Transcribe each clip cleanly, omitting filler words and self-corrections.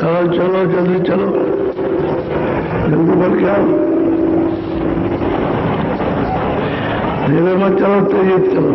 चलो चलो जल्दी चलो, जल्दी बढ़ के आओ, धीरे मत चलो, तेज चलो।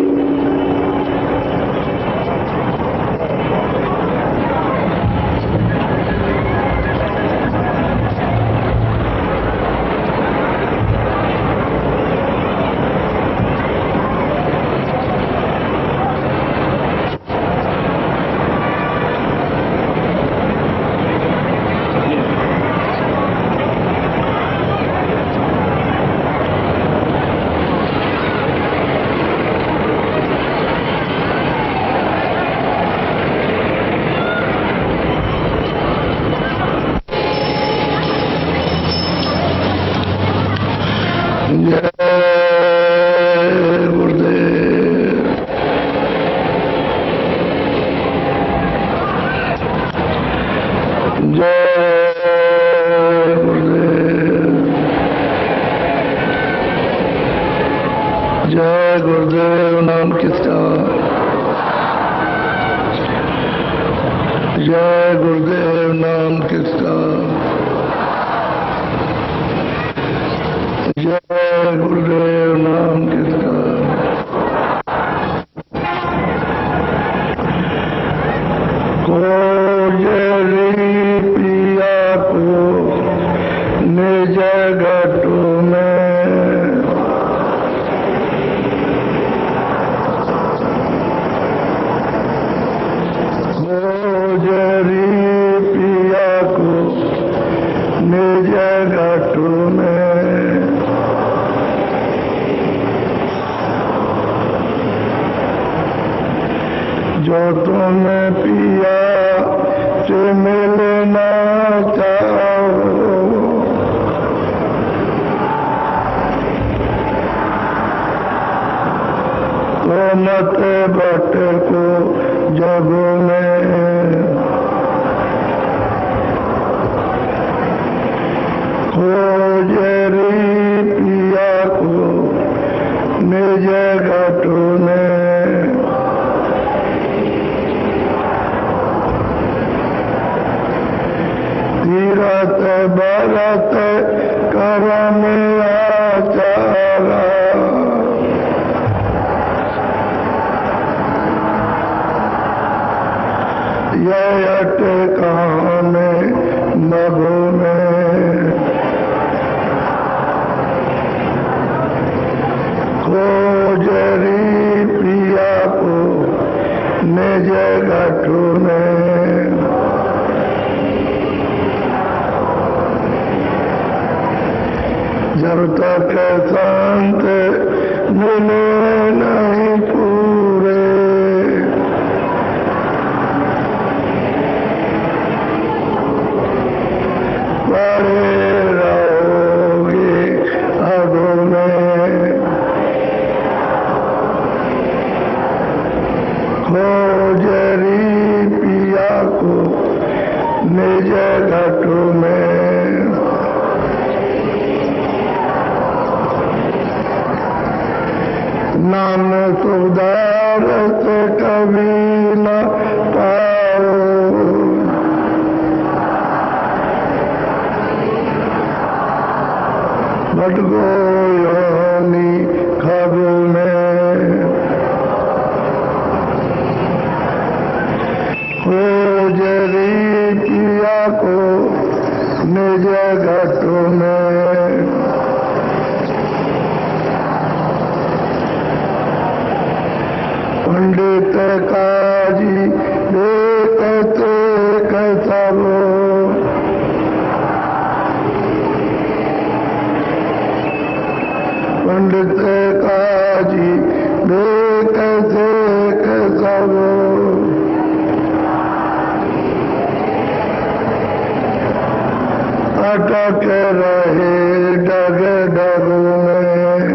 जय गुरुदेव, नाम किसका? जय गुरुदेव, नाम किसका? जय गुरुदेव, नाम किसका? कोयली पिया को निज घटो में, कोयली पिया को निज घटो में, जो तुम्हें पिया से मिलना चाहो, तो मत भटको जग में, खोजरी पिया को निज घटो में, तीरथ भरत करम आचारा, यह अटकाने नभो में, खोजरी पिया को निज घटो में, जब तक संत मिले नहीं पूरे, पड़े रहोगे अधो में, खोजरी पिया को निज घटो में, नाम सुधारत कभी न पाओ, भटको योनि खगो में, खोजरी पिया को निज घटो में, पंडित काजी देखते कसबो, पंडित काजी देखते कसबो, अटक रहे डग डगो में,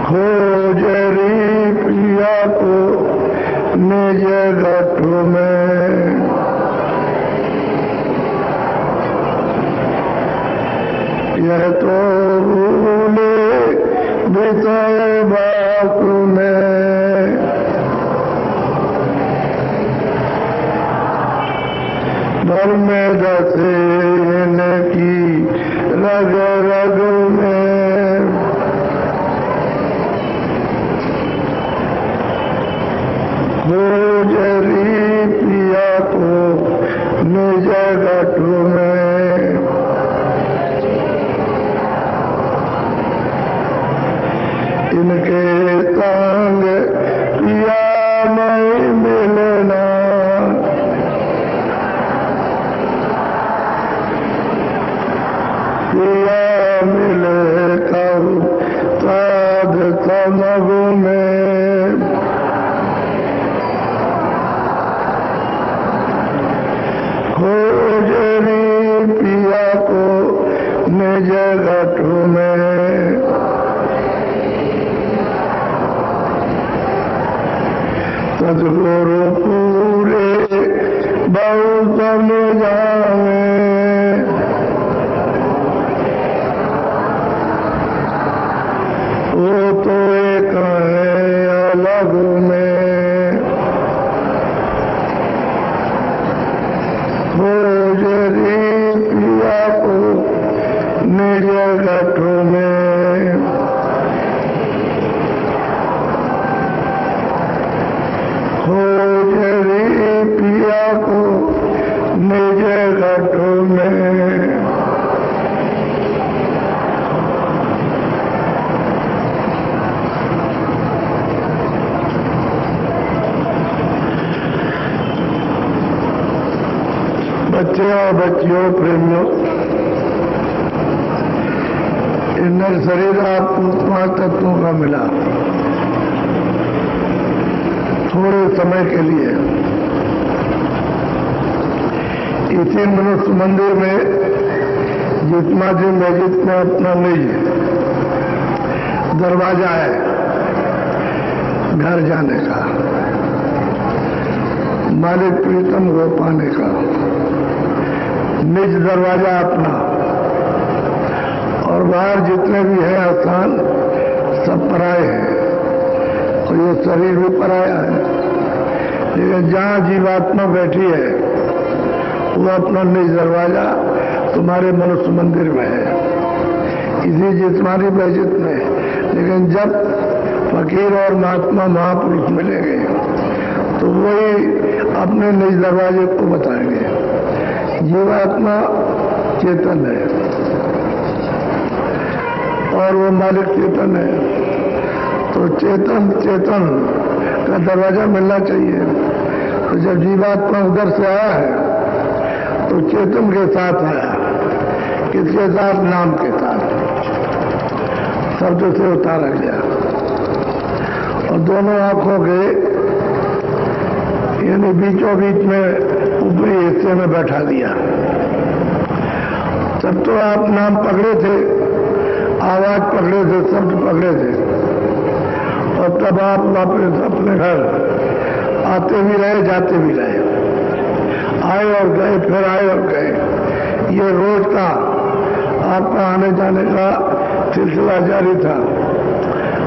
खोजरी पिया को निज घटो में, यह तो भूले विषय बात में, बल में धसे इनकी रग रग में। खोजरी पिया को निज गठ में। इनके संग पिया नहीं मिलना। पिया मिले तब साध समग में। खोजरी पिया को निज गठ में। सतगुरु पूरे बहु समझावे। वो तो एक है अलग में। खोजरी पिया को निज गठ में। खोजरी पिया को निज गठ में। बच्चे और बच्चियों प्रेमियों, इनर शरीर आपको 5 तत्वों का मिला थोड़े समय के लिए। इसी मनुष्य मंदिर में जितना दिन है, जितना अपना निज दरवाजा है घर जाने का, मालिक प्रीतम को पाने का, निज दरवाजा अपना। और बाहर जितने भी हैं स्थान सब पराए हैं, और ये शरीर भी पराया है। लेकिन जहाँ जीवात्मा बैठी है वो अपना निज दरवाजा तुम्हारे मनुष्य मंदिर में है, इसी जिस्मानी बहजित में। लेकिन जब फकीर और महात्मा महापुरुष मिलेंगे तो वही अपने निज दरवाजे को बताएंगे। जीवात्मा चेतन है और वो मालिक चेतन है, तो चेतन का दरवाजा मिलना चाहिए। तो जब जीवात्मा उधर से आया है तो चेतन के साथ आया। किसके साथ? नाम के साथ। शब्द से उतारा गया और दोनों आंखों के यानी बीचों बीच में ऊपरी हिस्से में बैठा दिया। तब तो आप नाम पकड़े थे, आवाज पकड़े थे, शब्द पकड़े थे, और तब आप वापस अपने घर आते भी रहे, जाते भी रहे, आए और गए, फिर आए और गए। ये रोज का आपका आने जाने का सिलसिला जारी था।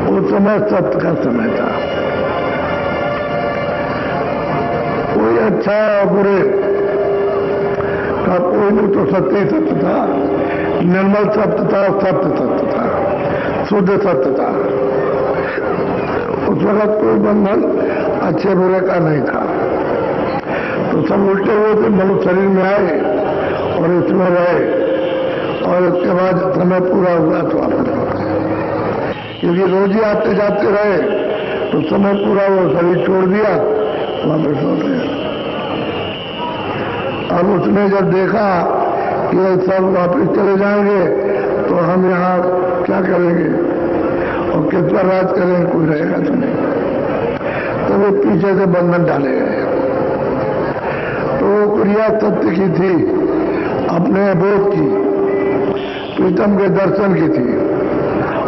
उस समय सत्य का समय था। कोई अच्छा और बुरे का कोई नहीं, तो सत्य ही सत्य था। निर्मल सत्य था, सत्य सत्य था, शुद्ध सत्य था। उस वक्त कोई बंधन अच्छे बुरे का नहीं था। तो सब उल्टे हुए थे, मनुष्य शरीर में आए और इसमें रहे, और उसके बाद समय पूरा हुआ तो वापस हो गए। क्योंकि रोज ही आते जाते रहे तो समय पूरा वो शरीर छोड़ दिया, वापस हो गया। अब उसने जब देखा कि ये सब वापस चले जाएंगे तो हम यहाँ क्या करेंगे और किस पर राज करेंगे, कोई रहेगा तो नहीं। तो वे पीछे से बंधन डाले गए। तो वो क्रिया सत्य की थी, अपने बोध की, प्रीतम के दर्शन की थी।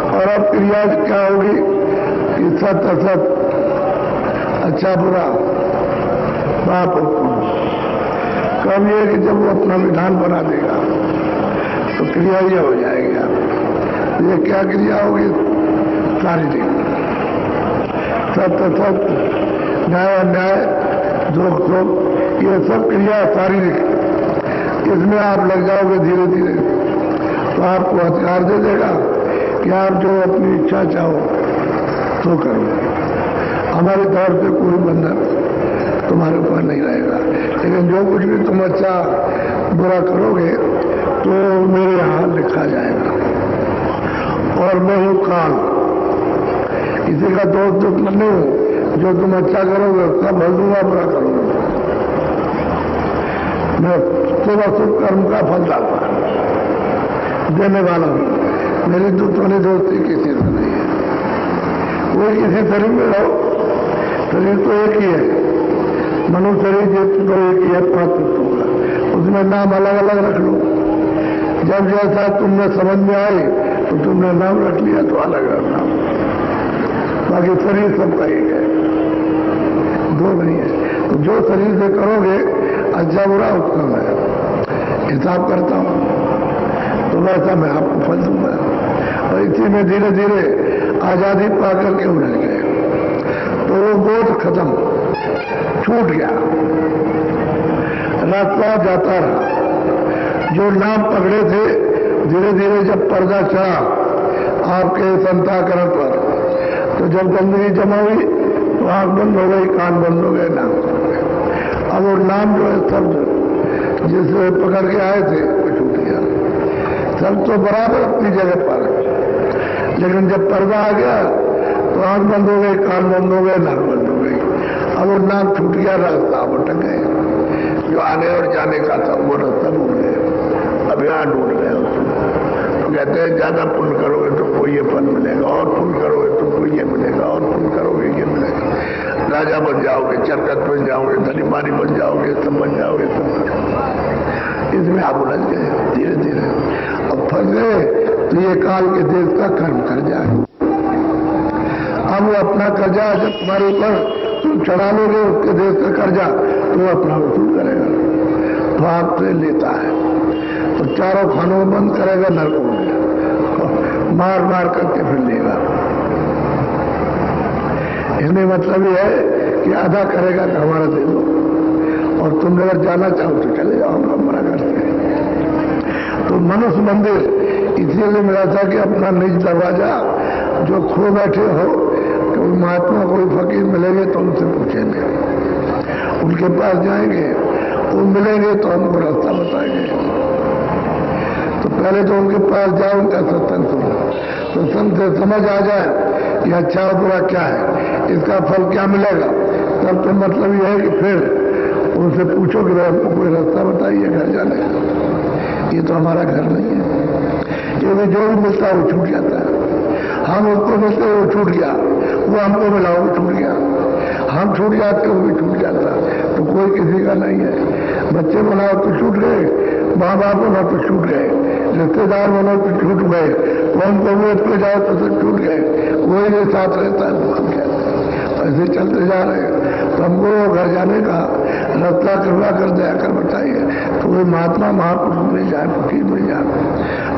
और अब क्रिया क्या होगी कि सत असत, अच्छा बुरा, पाप कब ये कि जब वो अपना विधान बना देगा तो क्रिया ये हो जाएगी। ये क्या क्रिया होगी? शारीरिक, सत्य असत, न्याय अन्याय, दोष शोक, ये सब क्रिया शारीरिक। इसमें आप लग जाओगे धीरे धीरे तो आपको हथियार दे देगा कि आप जो अपनी इच्छा चाहो तो करो, हमारी तरफ से कोई बंधन तुम्हारे ऊपर नहीं रहेगा। लेकिन जो कुछ भी तुम अच्छा बुरा करोगे तो मेरे यहाँ लिखा जाएगा। और मैं हूँ काल, किसी का दोस्त दुश्मन नहीं हूँ। जो तुम अच्छा करोगे उसका फल दूंगा, बुरा करोगे मैं शुभ अशुभ कर्म का फल देने वाला हूँ। मेरी दुश्मनी दोस्ती किसी से नहीं है। कोई किसी शरीर में रहो, शरीर तो एक ही है, मनुष्य शरीर जो एक ही है, 5 तत्वों का, उसमें नाम अलग अलग रख लो। जब जैसा तुमने समझ में आए तो तुमने नाम रख लिया तो अलग अलग नाम, बाकी शरीर सबका एक है, 2 नहीं है। तो जो शरीर से करोगे अच्छा बुरा उसका मैं हिसाब करता हूँ, तो वैसा मैं आपको फल दूंगा। और इसी में धीरे धीरे आजादी पाकर के उलझ गए, तो वो बोध खत्म, छूट गया, रास्ता जाता रहा। जो नाम पकड़े थे धीरे धीरे जब पर्दा चढ़ा आपके संताकरण पर, तो जब गंदगी जमा हुई तो आंख बंद हो गई, कान बंद हो गए, नाम अब वो नाम जो है शब्द जिसे पकड़ के आए थे वो छूट गया। सब तो बराबर अपनी जगह पर, लेकिन जब पर्दा आ गया तो आंख बंद हो गई, कान बंद हो गए, नाक बंद हो गई। अब वो नाक छूट गया, रास्ता भटक गए। जो आने और जाने का था वो रास्ता ढूंढ गए, अब यहाँ ढूंढ गए उसको। तो कहते हैं ज्यादा पुण्य करोगे तो कोई ये फल मिलेगा, और पुण्य करोगे तो कोई ये मिलेगा, और पुण्य करोगे ये मिलेगा। राजा बन जाओगे, चरकत बन जाओगे, धनीमानी बन जाओगे, सब बन जाओगे, सब। इसमें आप उलझ गए धीरे धीरे। अब फंस गए तो ये काल के देश का कर्म कर जाए। अब वो अपना कर्जा जब तुम्हारे ऊपर तुम चढ़ा लोगे उसके देश का कर्जा, तो वो अपना वसूल करेगा, तो आपसे लेता है, तो चारों खानों में बंद करेगा, नरकों में मार मार करके फिर लेगा। इसमें मतलब ये है कि आधा करेगा कि हमारा दे दो, और तुम अगर जाना चाहो तो चले जाओ, हम मना करते हैं। तो मनुष्य मंदिर इसीलिए मिला था कि अपना निज दरवाजा जो खो बैठे हो, कोई महात्मा कोई फकीर मिलेंगे तो उनसे पूछेंगे, उनके पास जाएंगे, वो मिलेंगे तो हमको रास्ता बताएंगे। तो पहले तो उनके पास जाओ, उनका सत्संग सुनो, सत्संग से समझ आ जाए कि अच्छा और बुरा क्या है, इसका फल क्या मिलेगा, तब तो मतलब यह है कि फिर उनसे पूछो कि हमको कोई रास्ता बताइए घर जाने का। ये तो हमारा घर नहीं है, क्योंकि जो भी मिलता है वो छूट जाता है। हम उसको मिलते वो छूट गया, वो हमको मिला वो छूट गया, हम छूट जाते वो भी छूट जाता, तो कोई किसी का नहीं है। बच्चे बनाओ तो छूट गए, माँ बाप बनो तो छूट गए, रिश्तेदार बनो तो छूट गए, कौन कौमियत पे जाओ तो सब छूट गए, वही जो साथ रहता है वो हम कहते हैं। ऐसे चलते जा रहे हैं, तो हमको घर जाने का रास्ता कृपा कर दया कर बताइए। तो कोई महात्मा महापुरुष मिल जाए, फकीर मिल जाए,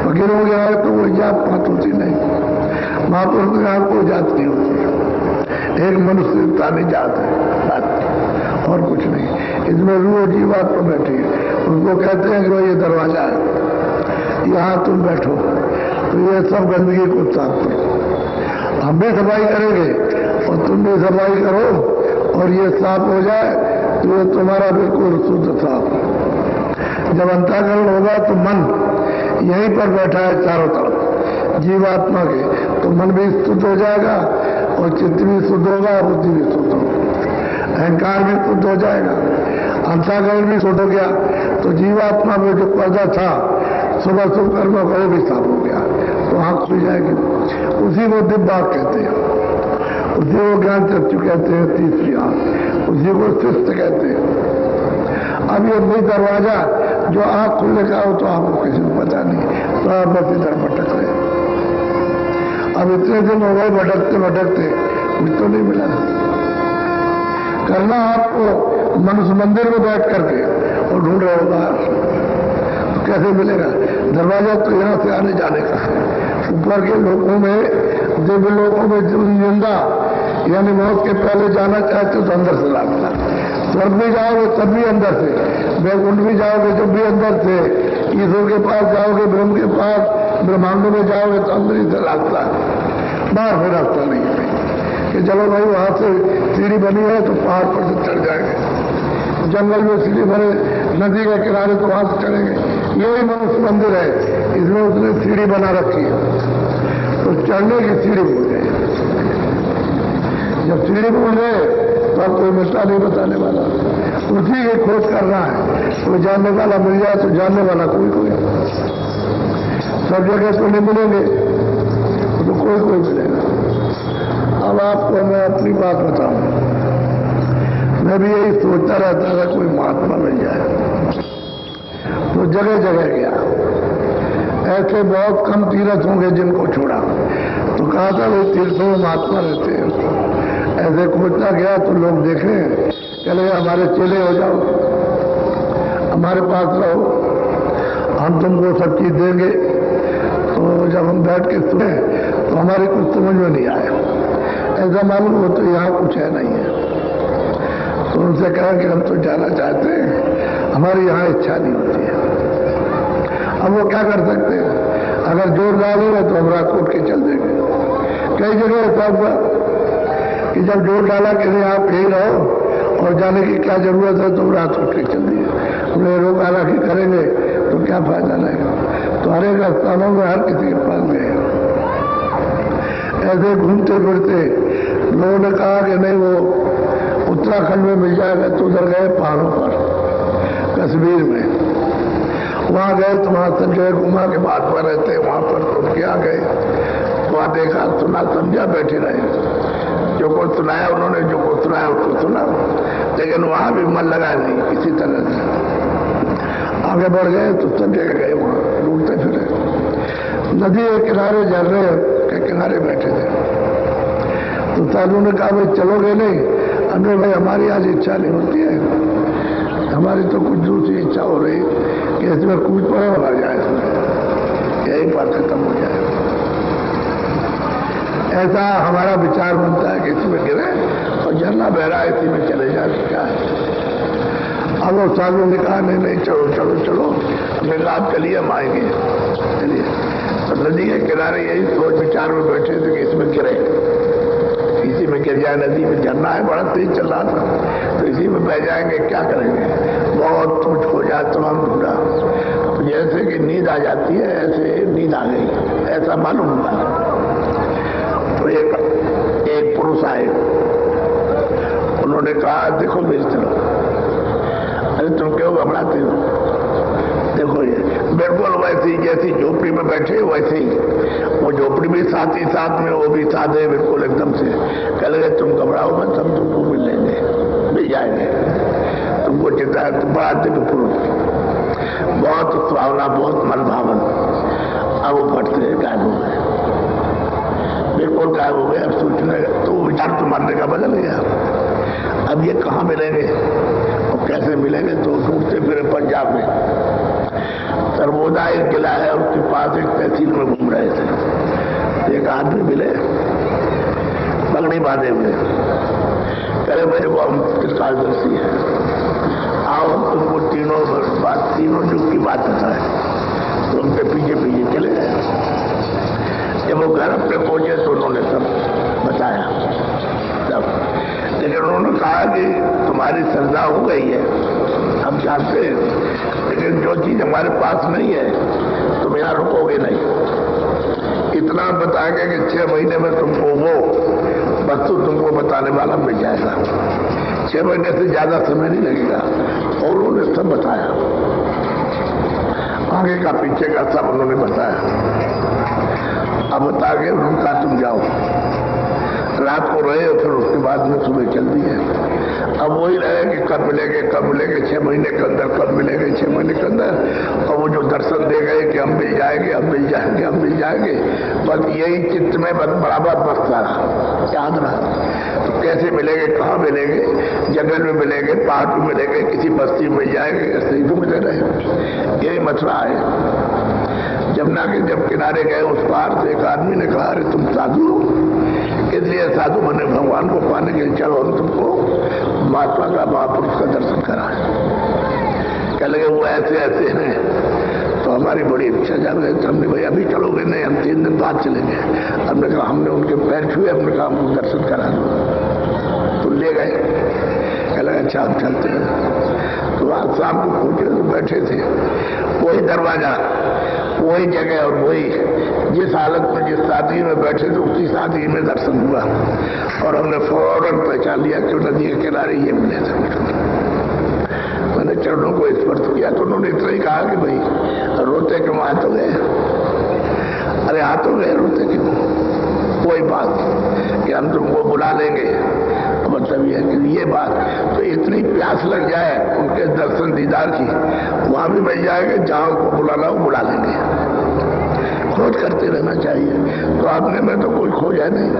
फकीर हो गया है तो वो जात पात होती नहीं, महापुरुष के यहाँ कोई जात नहीं होती, एक मनुष्यता नहीं जात है, और कुछ नहीं। इसमें रूह जीवात पर बैठी है, उसको कहते हैं कि ये दरवाजा है, यहाँ तुम बैठो, तो ये सब गंदगी को साफ करो। हम भी सफाई करेंगे और तुम भी सफाई करो, और ये साफ हो जाए तो ये तुम्हारा बिल्कुल शुद्ध साफ। जब अंतःकरण होगा तो मन यहीं पर बैठा है चारों तरफ जीवात्मा के, तो मन भी शुद्ध हो जाएगा, और चित्त भी शुद्ध होगा, बुद्धि भी शुद्ध होगा, अहंकार भी शुद्ध हो जाएगा, अंतःकरण भी शुद्ध हो गया, तो जीवात्मा में जो पर्दा था सुबह शुभ कर्म का वो भी साफ हो गया, तो आंख खुल जाएगी। उसी को दिव्य आंख कहते हैं, उसी को ज्ञान चक्षु कहते हैं, तीसरी आंख, उसी को शिष्ट कहते हैं। अब ये वही दरवाजा जो आंख खुलने का हो तो आपको किसी को पता नहीं, तो आप बस इधर भटक रहे। अब इतने दिन हो गए भटकते भटकते, कुछ तो नहीं मिला। करना आपको मनुष्य मंदिर में बैठ करके और ढूंढ रहे हो बाहर, तो कैसे मिलेगा? दरवाजा तो यहाँ से आने जाने का है। ऊपर के लोगों में, दिव्य लोगों में निंदा, यानी मौत के पहले जाना चाहते तो अंदर से लाना, तो स्वर्ग भी जाओगे तब भी अंदर से, वैकुंठ भी जाओगे जब भी अंदर से, ईश्वर के पास जाओगे, ब्रह्म के पास, ब्रह्मांडों में जाओगे तो अंदर ही से रास्ता, बाहर में रास्ता नहीं है कि चलो भाई वहां से सीढ़ी बनी है तो पहाड़ पर से चढ़ जाएंगे, जंगल में सीढ़ी बने नदी के किनारे तो वहां से चढ़ेंगे। यही मनुष्य मंदिर है, इसमें उसने सीढ़ी बना रखी है, तो चढ़ने की सीढ़ी भूल गए। जब सीढ़ी भूल गए तो अब कोई मिलता नहीं बताने वाला, उसी की खोज करना है। तो जानने वाला मिल जाए तो जानने वाला कोई कोई, सब जगह तो नहीं मिलेंगे तो कोई कोई मिलेगा। अब आपको मैं अपनी बात बताऊं, मैं भी यही सोचता रहता था कोई महात्मा मिल जाए, तो जगह जगह गया। ऐसे बहुत कम तीर्थ होंगे जिनको छोड़ा, तो कहा था वो तीर्थों में महात्मा रहते हैं। ऐसे खोजता गया तो लोग देखे, चले हमारे चेले हो जाओ, हमारे पास रहो, हम तुमको सब चीज देंगे। तो जब हम बैठ के सुने तो हमारे कुछ समझ में नहीं आया, ऐसा मालूम हो तो यहाँ कुछ है नहीं है। तो उनसे कहा कि हम तो जाना चाहते हैं, हमारी यहाँ इच्छा नहीं होती है। अब वो क्या कर सकते हैं, अगर जोर डालेंगे तो हम रात उठ के चल देंगे। कई जगह ऐसा हुआ कि जब जोर डाला कि नहीं आप यही रहो और जाने की क्या जरूरत है, तो रात उठ के चल दिए। उन्हें रोका राखी करेंगे तो क्या फायदा रहेगा। तो हर एक स्थानों में हर किसी के पास गए, ऐसे घूमते फिरते लोगों ने कहा कि नहीं वो उत्तराखंड में मिल जाएगा, तो उधर गए पहाड़ों पर, कश्मीर में, वहां गए तो वहां संजय कुमार के बात पर रहते, वहां पर तो क्या गए, वहां देखा सुना समझा बैठे रहे, जो को सुनाया उन्होंने, जो को सुनाया उसको सुना, लेकिन वहां भी मन लगा नहीं किसी तरह से। आगे बढ़ गए तो सब जगह गए, वहां ढूंढते फिरे, नदी के किनारे, झरने के किनारे बैठे थे। तो साधु ने कहा भाई चलोगे नहीं? अरे भाई हमारी आज इच्छा नहीं होती है, हमारी तो कुछ दूसरी इच्छा हो रही कि इसमें कूद पड़े और आ जाए, यही बात खत्म हो जाए। ऐसा हमारा विचार बनता है कि इसमें गिरे और झरना बह रहा है, इसी में चले जाए, क्या है। अब वो साधु ने कहा नहीं नहीं चलो चलो चलो, हमने कहा आप चलिए हम आएंगे, चलिए। तो नदी के किनारे यही सोच विचार में बैठे थे कि इसमें गिरे, इसी में गिर जाए, नदी में झरना है बड़ा तेज चल रहा था, तो इसी में बह जाएंगे, क्या करेंगे। बहुत कुछ हो जाए तो हम ढूंढा, तो जैसे कि नींद आ जाती है ऐसे नींद आ गई, ऐसा मालूम हुआ। तो एक पुरुष आए, उन्होंने कहा देखो मेरी तरफ, अरे तुम क्यों घबराते हो, देखो ये बिल्कुल वैसे ही जैसी झोपड़ी में बैठे वैसे ही, वो झोपड़ी भी साथ ही साथ में, वो भी साथ है बिल्कुल एकदम से। कह लगे तुम घबराओ मत, हम तुमको मिल लेंगे, मिल जाएंगे, तुमको चिंता है। तुम बड़ा दिव्य पुरुष, बहुत सुहावना, बहुत मनभावन। अब वो फटते गायब हो गए, बिल्कुल गायब हो गए। अब सोचने तो विचार तो मारने का बदल गया, अब ये कहाँ मिलेंगे और कैसे मिलेंगे। तो ढूंढते फिरे पंजाब में सरबोदा एक किला है, उसके पास एक तहसील में घूम रहे थे, एक आदमी मिले पगड़ी बांधे हुए, कहे मेरे को हम त्रिकालदर्शी है, आओ तुमको तीनों युग की बात बताए। तो उनके पीछे पीछे चले गए। जब वो घर अपने पहुंचे तो उन्होंने सब बताया सब, लेकिन उन्होंने कहा कि तुम्हारी श्रद्धा हो गई है, हम जानते हैं, लेकिन जो चीज हमारे पास नहीं है तुम यहाँ रुकोगे नहीं। इतना बताएंगे कि 6 महीने में तुमको वो वस्तु तुमको बताने वाला मिल जाएगा, 6 महीने से ज्यादा समय नहीं लगेगा। और उन्होंने सब बताया, आगे का पीछे का सब उन्होंने बताया। अब बता के उनका तुम जाओ, रात को रहे और फिर उसके बाद में सुबह चल दी है। अब वही रहे कि कब मिलेंगे 6 महीने के अंदर, कब मिलेंगे 6 महीने के अंदर। और वो जो दर्शन दे गए कि हम मिल जाएंगे, हम मिल जाएंगे, हम मिल जाएंगे, बस यही चित्त में बराबर बसता रहा, याद रहा। तो कैसे मिलेंगे, कहाँ मिलेंगे, जंगल में मिलेंगे, पहाड़ में मिलेंगे, किसी बस्ती में मिल जाएंगे, ऐसे ही तो मिले रहे। यही मसला है। जमुना के जब किनारे गए उस पार से एक आदमी ने कहा अरे तुम साधु हो? इसलिए साधु बने भगवान को पाने के लिए, चलो हम तुमको महात्मा का महापुरुष का दर्शन करा। कह लगे वो ऐसे ऐसे हैं, तो हमारी बड़ी इच्छा जाग गई। तो हमने भाई अभी चलोगे? नहीं, हम 3 दिन बाद चलेंगे। हमने कहा हमने उनके पैर छुए, हमने कहा हमको दर्शन करा दो। तो ले गए। कह लगे अच्छा हम चलते हैं। तो आज शाम को खोजे तो बैठे थे, वही दरवाजा, वही जगह और वही जिस हालत में जिस सादगी में बैठे थे उसी सादगी में दर्शन हुआ। और हमने फौरन पहचान लिया कि नदी के किनारे ये मिले थे। मैंने चरणों को स्पर्श किया तो उन्होंने इतना ही कहा कि भाई रोते क्यों? हाथ हो गए? अरे हाथ हो गए, रोते क्यों? कोई बात कि हम तुमको बुला लेंगे। मतलब ये कि ये बात तो इतनी प्यास लग जाए उनके दर्शन दीदार की, वहां भी मिल जाएगा, जहां उनको बुलाना हो बुला लेंगे। खोज करते रहना चाहिए। तो आपने में तो कोई खोज है नहीं।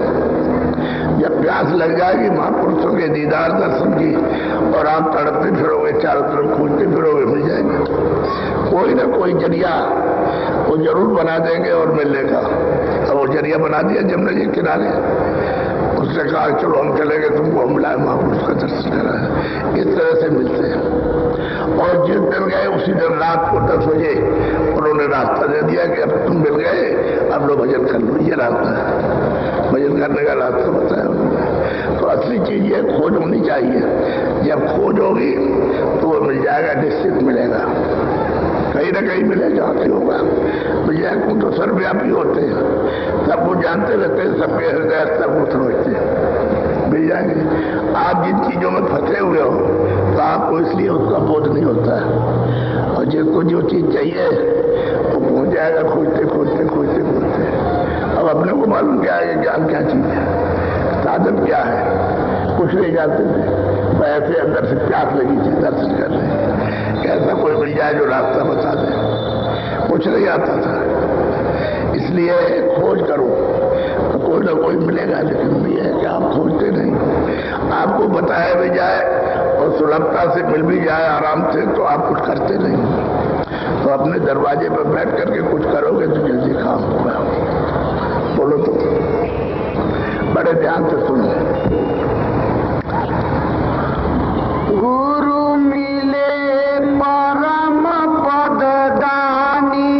जब प्यास लग जाएगी महापुरुषों के दीदार दर्शन की और आप तड़पते फिरोगे, चारों तरफ खोजते फिरोगे, मिल जाएंगे। कोई ना कोई जरिया वो जरूर बना देंगे और मिलने का। अब वो जरिया बना दिया जमुना जी किनारे। उसने कहा चलो हम चलेंगे, तुमको हम लाए महापुरुष का दर्शन करा। इस तरह से मिलते हैं। और जिस दिन गए उसी दिन रात को 10 बजे उन्होंने रास्ता दे दिया कि अब तुम मिल गए, अब लो भजन कर लो। ये रास्ता है, भजन करने का रास्ता बताया उन्होंने। तो असली चीज ये खोज होनी चाहिए। जब खोज होगी तो वो मिल जाएगा, निश्चित मिलेगा, कहीं ना कहीं मिलेगा। होगा विजय को तो सर्वव्यापी होते हैं, सबको जानते रहते हैं, सबके हृदय सबको समझते हैं, मिल जाएंगे। आप जिन चीजों में फंसे हुए हो तो आपको इसलिए उसका बोध नहीं होता है। और जिसको जो चीज चाहिए वो पहुंच जाएगा खोजते खोजते खोजते खोजते। अब अपने को मालूम क्या है, ज्ञान क्या चीज है, साधन क्या है, कुछ नहीं जानते थे। ऐसे अंदर से प्यास लगी थी दर्शन कर रहे, कैसा कोई मिल जाए जो रास्ता बता दे, कुछ नहीं आता था। इसलिए खोज करो तो कोई ना कोई मिलेगा। लेकिन ये है कि आप खोजते नहीं। आपको बताया भी जाए और सुलभता से मिल भी जाए आराम से, तो आप कुछ करते नहीं। तो अपने दरवाजे पर बैठ करके कुछ करोगे तो जल्दी काम होगा। बोलो तो बड़े ध्यान से सुनो। गुरु मिले परम पद दानी,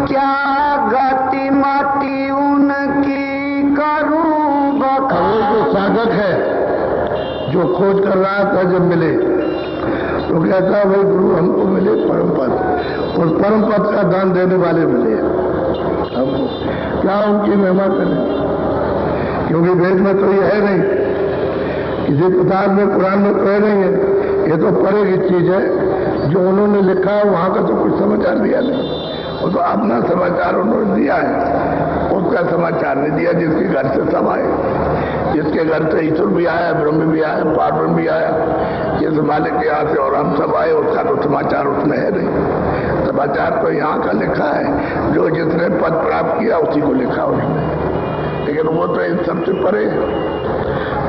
क्या गति मति उनकी करूं बखान। जो साधक है जो खोज कर रहा था, जब मिले तो कहता भाई गुरु हमको मिले परम पद, और परम पद का दान देने वाले मिले हमको, क्या उनकी महिमा करें? क्योंकि वेद में तो ये है नहीं, किसी किताब में कुरान में तो है नहीं है। ये तो परे की चीज है, जो उन्होंने लिखा है वहां का तो कुछ समाचार दिया नहीं। वो तो अपना समाचार उन्होंने दिया है, उसका समाचार नहीं दिया। जिसके घर से सब आए, जिसके घर से ईश्वर भी आया, ब्रह्म भी आया, पार्वती भी आया, जिस मालिक के यहाँ से और हम सब आए, उसका तो समाचार उसमें है नहीं। समाचार तो यहाँ का लिखा है, जो जिसने पद प्राप्त किया उसी को लिखा उसने। लेकिन वो तो इन सबसे परे।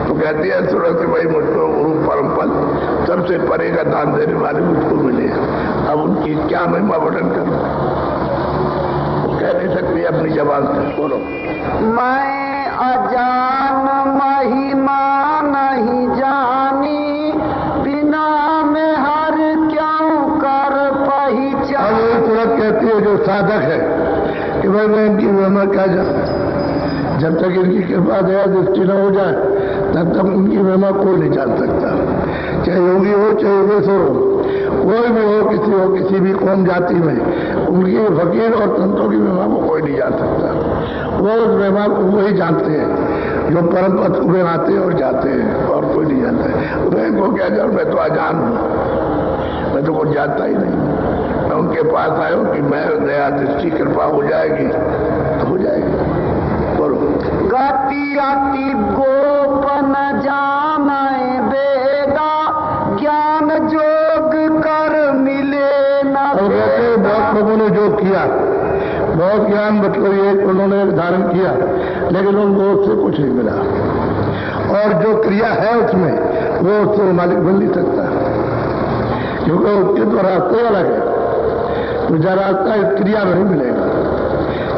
तो कहती है सूरत भाई मुझको गुरु परम पद सबसे परे का दान देने वाले मुझको मिले। अब उनकी क्या महिमा वर्णन करूं, कह नहीं सकती अपनी जबान से। बोलो। मैं अजान महिमा नहीं जानी, बिना में हर क्यों कर पहचान। अब सूरत कहती है जो साधक है कि भाई मैं इनकी महिमा क्या जानूं, जब तक इनकी कृपा दया दृष्टि न हो जाए तब तक उनकी महिमा कोई नहीं जान सकता। चाहे योगी हो चाहे योगेश्वर हो, कोई भी हो, किसी भी कौम जाति में, उनकी फकीर और संतों की महिमा को कोई नहीं जान सकता। वो उस महिमा को वही जानते हैं जो परम पद को आते हैं और जाते हैं, और कोई नहीं जानता है। मैं को क्या जानूं, मैं तो अजान हूं, मैं तो कुछ जानता ही नहीं। मैं उनके पास आया हूं कि मैं दया दृष्टि कृपा हो जाएगी तो हो जाएगी। गति अति गोपन जाने वेदा, ज्ञान जोग कर मिले न। बहुत लोगों ने जो किया, बहुत ज्ञान मतलब ये उन्होंने धारण किया, लेकिन उनको उससे कुछ नहीं मिला। और जो क्रिया है उसमें वो उससे मालिक बन नहीं सकता, क्योंकि उसके तो रास्ते अलग है। तो जो रास्ता इस क्रिया में नहीं मिलेगा।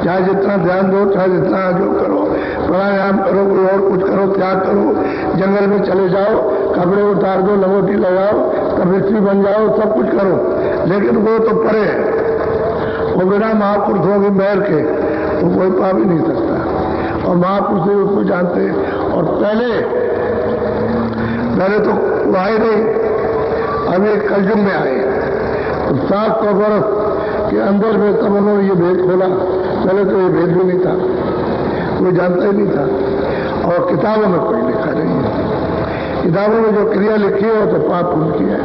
चाहे जितना ध्यान दो, चाहे जितना जो करो, प्राणायाम करो, कोई और कुछ करो, त्याग करो, जंगल में चले जाओ, कपड़े उतार दो, लंगोटी लगाओ, तपस्वी बन जाओ, सब कुछ करो, लेकिन वो तो परे है। वो बिना महापुरुषों के बैर के तो कोई पा भी नहीं सकता। और महापुरुष उसको जानते। और पहले तो वो आए नहीं, अब एक कलयुग में आए तो 700 वर्ष के अंदर में तब उन्होंने ये भेद खोला। पहले तो ये भेद भी नहीं था, कोई जानता ही नहीं था। और किताबों में कोई लिखा नहीं है। किताबों में जो क्रिया लिखी है तो पाप पुण्य की है।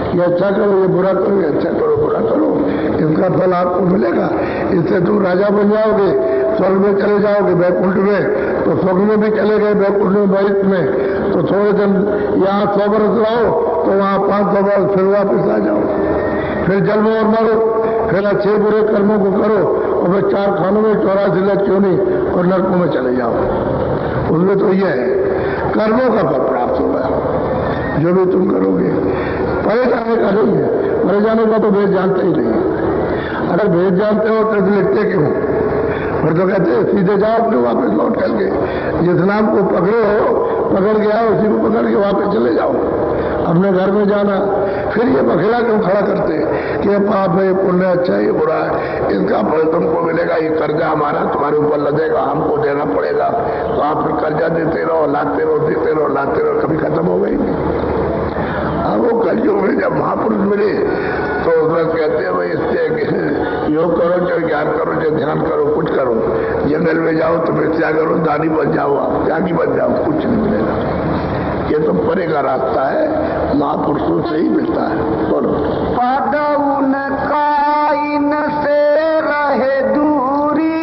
ये अच्छा करो, ये बुरा करो, ये अच्छा करो, बुरा करो, इसका फल आपको मिलेगा। इससे तुम राजा बन जाओगे, स्वर्ग में चले जाओगे, बैकुंठ में, तो स्वर्ग में भी चले गए, बैकुंठ में, बैकुंठ में तो थोड़े दिन यहाँ 100 वर्ष रहो, तो वहाँ 500 वर्ष फिर वापस आ जाओ, फिर जल में और मरो, फिर अच्छे बुरे कर्मों को करो, और फिर 4 खानों में 84 लाख क्यों नहीं, और नरकों में चले जाओ। उसमें तो यह है कर्मों का फल प्राप्त होगा जो भी तुम करोगे। परे जाने का नहीं है, परे जाने का तो भेद जानते ही नहीं है। अगर भेद जानते हो तो लिखते क्यों? फिर तो कहते हैं सीधे जाओ, अपने वापस लौट करके जिस नाम को पकड़े हो, पकड़ के आओ, उसी को पकड़ के वापस चले जाओ अपने घर में जाना। फिर ये बखेड़ा क्यों खड़ा करते हैं कि ये पाप है, ये पुण्य, अच्छा है, ये बुरा है, इसका फल तुमको मिलेगा, ये कर्जा हमारा तुम्हारे ऊपर लगेगा, हमको देना पड़ेगा। तो आप फिर कर्जा देते रहो, लाते रहो, देते रहो, लाते रहो, कभी खत्म हो गई नहीं। अब वो कलयुग में जब महापुरुष मिले तो उसमें कहते हैं भाई इससे योग करो, चाहे ज्ञान करो, चाहे ध्यान करो, कुछ करो, जंगल में जाओ तो तपस्या करो, दानी बन जाओ, आप त्यागी बन जाओ, कुछ नहीं मिलेगा। ये तो परे का रास्ता है, महापुरुषों से ही मिलता है। बोलो पद उनका इनसे रहे दूरी,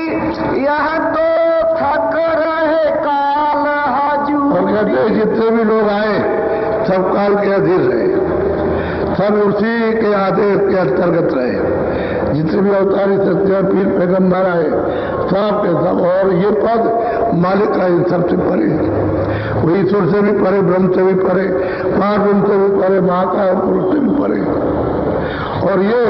यह तो थक रहे काल हजूरी। और कहते हैं जितने भी लोग आए सब काल के अधीन रहे, सब उसी के आदेश के अंतर्गत रहे। जितने भी अवतारी सत्य पीर पैगम्बर आए सब के सब, और ये पद मालिक का इन सबसे परे, वो ईश्वर से भी परे, ब्रह्म से भी परे, महाब्रह्म से भी परे, महाकाय पुरुष से भी परे। और ये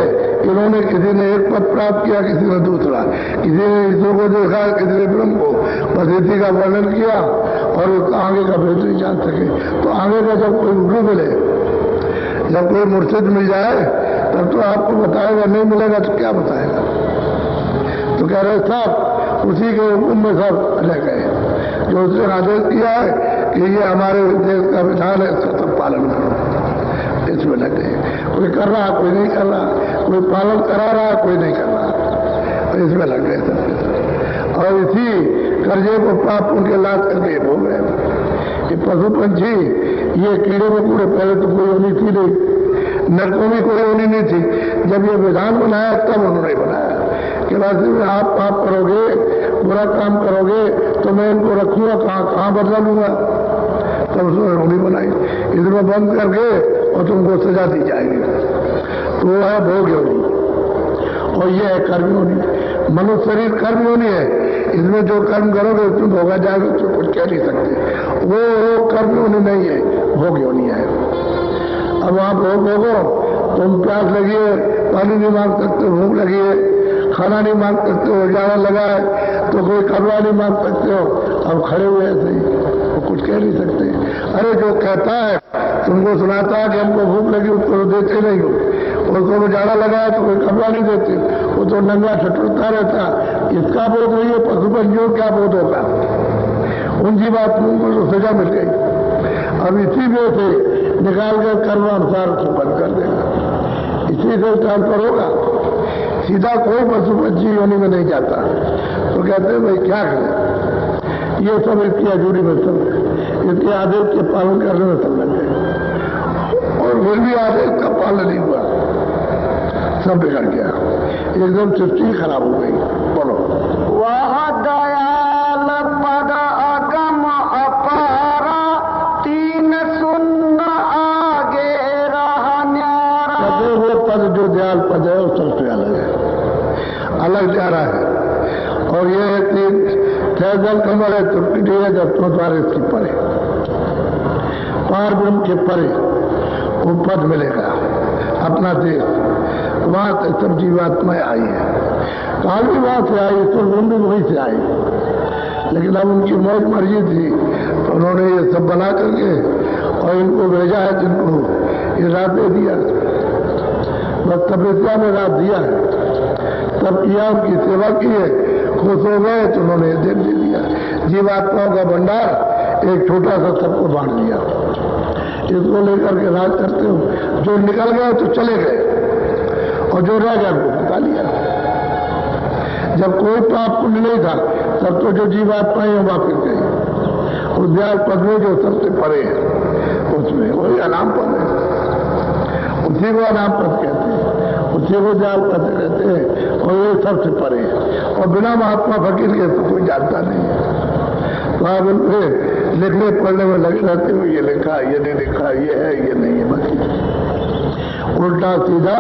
इन्होंने किसी ने एक पद प्राप्त किया, किसी ने दूसरा, किसी ने ईश्वर को देखा, किसी ने ब्रह्म को, बस इसी का वर्णन किया और उसका आगे का भेद नहीं जान सके। तो आगे का जब कोई गुरु मिले, जब कोई मुर्शिद मिल जाए तब तो आपको बताएगा, नहीं मिलेगा तो क्या बताएगा। तो कह रहे सब उसी के हुक्म में सब रह गए, जो उसने आदेश किया है कि ये हमारे देश का विधान है, इसका सब पालन करो, इसमें लग गए। कोई कर रहा, कोई नहीं कर रहा, कोई पालन करा रहा, कोई नहीं कर रहा, तो इसमें लग गए सब। और इसी कर्जे को पाप उनके लाद करके भोग रहे। ये पशु पंछी, ये कीड़े मकोड़े, पहले तो कोई होनी थी नहीं, नरकों में कोई होनी नहीं थी। जब ये विधान बनाया तब उन्होंने बनाया कि वैसे में आप पाप करोगे, बुरा काम करोगे तो मैं इनको रखूंगा कहाँ बदला लूंगा। तब उसने होनी बनाई, इसमें बंद करके और तुमको सजा दी जाएगी। तो वो है भोग योनि, और ये है कर्म योनि। मनुष्य शरीर कर्म योनि है, इसमें जो कर्म करोगे उसमें भोगा जाएगा, उसमें कुछ कह नहीं सकते। वो कर्म योनि नहीं है, भोग योनि है। अब वहां भोग भोगो, तुम प्यास लगी है, पानी नहीं मांग सकते, भूख लगी है, खाना नहीं मांग सकते हो, जाना लगा है तो कोई कपड़ा नहीं मांग सकते हो, अब खड़े हुए ऐसे ही, वो कुछ कह नहीं सकते। अरे जो कहता है, तुमको सुनाता है कि हमको भूख लगी, उसको देते नहीं हो, उसको जाना लगा है तो कोई कपड़ा नहीं देते, वो तो नंगा छटुरता रहता। इसका बोध नहीं है, पशु पंछियों क्या बोध होगा, उनकी बात उनको तो सजा मिल गई। अब इसी में से निकाल कर कर्मानुसार उसको बंद कर देगा, इसी से ट्रांसफर होगा। सीधा कोई पशु पंछी योनि में नहीं जाता। तो कहते हैं भाई क्या करें, ये सब इसकी हजूरी में सब, इसके आदेश के पालन करने में सब लग गए, और फिर भी आदेश का पालन नहीं हुआ, सब बिगड़ गया, एकदम सृष्टि खराब हो गई। बोलो वह दयाल पद अगम अपारा, तीन सुन्न आगे रहा न्यारा। वो पद जो दयाल पद है वो सबसे अलग है, अलग न्यारा है। और ये है तीन जल कमल है, तुर्की है, जब द्वारे इसकी परे, पार ब्रह्म के परे वो पद मिलेगा, अपना देश, वहां से सब जीवात्माएं आई है। काल भी वहां से आई, ईश्वर ब्रह्म भी वहीं से आई, लेकिन अब उनकी मौज मर्जी थी तो उन्होंने ये सब बना करके और इनको भेजा है जिनको ये रात दे दिया, बस तपस्या में रात दिया है, तब किया, उनकी सेवा की है, खुश हो गए तो उन्होंने दे दिया। जीवात्माओं का भंडार एक छोटा सा सबको बांट दिया। इसको लेकर के राज करते हो, जो निकल गए तो चले गए और जो रह गया वो बता लिया। जब कोई पाप पुण्य नहीं था तब तो जो जीवात्माएं वापिस गई, उस ब्याज पद में जो सबसे परे है उसमें वही अनाम पद है, उसी को अनाम पद कहते हैं, उसी को ब्याज पद कहते हैं और ये सबसे परे है। और बिना महात्मा फकीर के तो कोई जानता नहीं है। तो आप उनसे लिखने पढ़ने में लगे रहते हो, ये लिखा, ये नहीं लिखा, ये है, ये नहीं है, बाकी उल्टा सीधा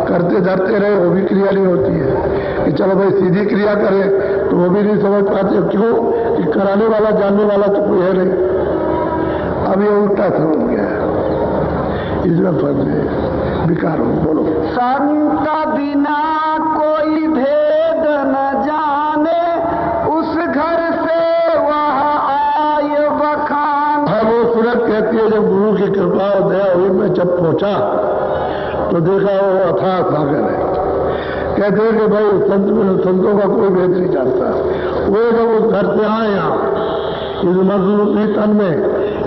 करते धरते रहे, वो भी क्रिया नहीं होती है। कि चलो भाई सीधी क्रिया करें तो वो भी नहीं समझ पाते, क्यों कि कराने वाला जानने वाला तो कोई है नहीं। अब ये उल्टा सब हो गया है, इसमें फंस गए, विकार हो। बोलो। संत बिना कोई भेद न जाने, उस घर से वह आय बखान। हाँ, वो सूरत कहती है जब गुरु की कृपा और दया हुई, मैं जब पहुंचा तो देखा वो अथाह सागर है। कहते हैं कि भाई संतों का कोई भेद नहीं जानता। वो जब उस घर से आए यहाँ इस मजदूरी तन में,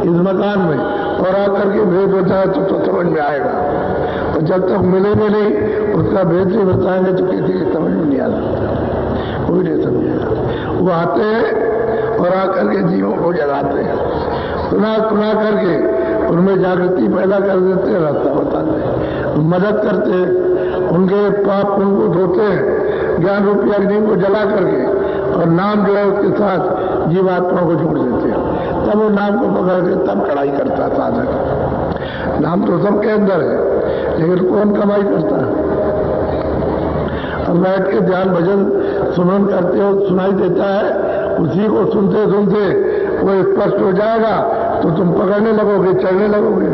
इस मकान में, और आकर के भेद होता है तो समझ में आएगा, और जब तक मिलेंगे नहीं उसका भेद नहीं बताएंगे तो किसी की समझ में नहीं आ सकता, कोई नहीं समझेगा। वो आते हैं और आकर के जीवों को जगाते हैं, सुना करके उनमें जागृति पैदा कर देते हैं, रास्ता बताते हैं, मदद करते हैं, उनके पाप उनको धोते हैं, ज्ञान रूपी अग्नि को जला करके, और नाम जो है उसके साथ जीवात्मा को जोड़ देते हैं। तब वो नाम को पकड़ के तब कड़ाई करता है साधक। नाम तो सबके अंदर है, लेकिन कौन कमाई करता है? अब बैठ के ध्यान भजन सुमन करते हो, सुनाई देता है, उसी को सुनते सुनते वो स्पष्ट हो जाएगा तो तुम पकड़ने लगोगे, चढ़ने लगोगे।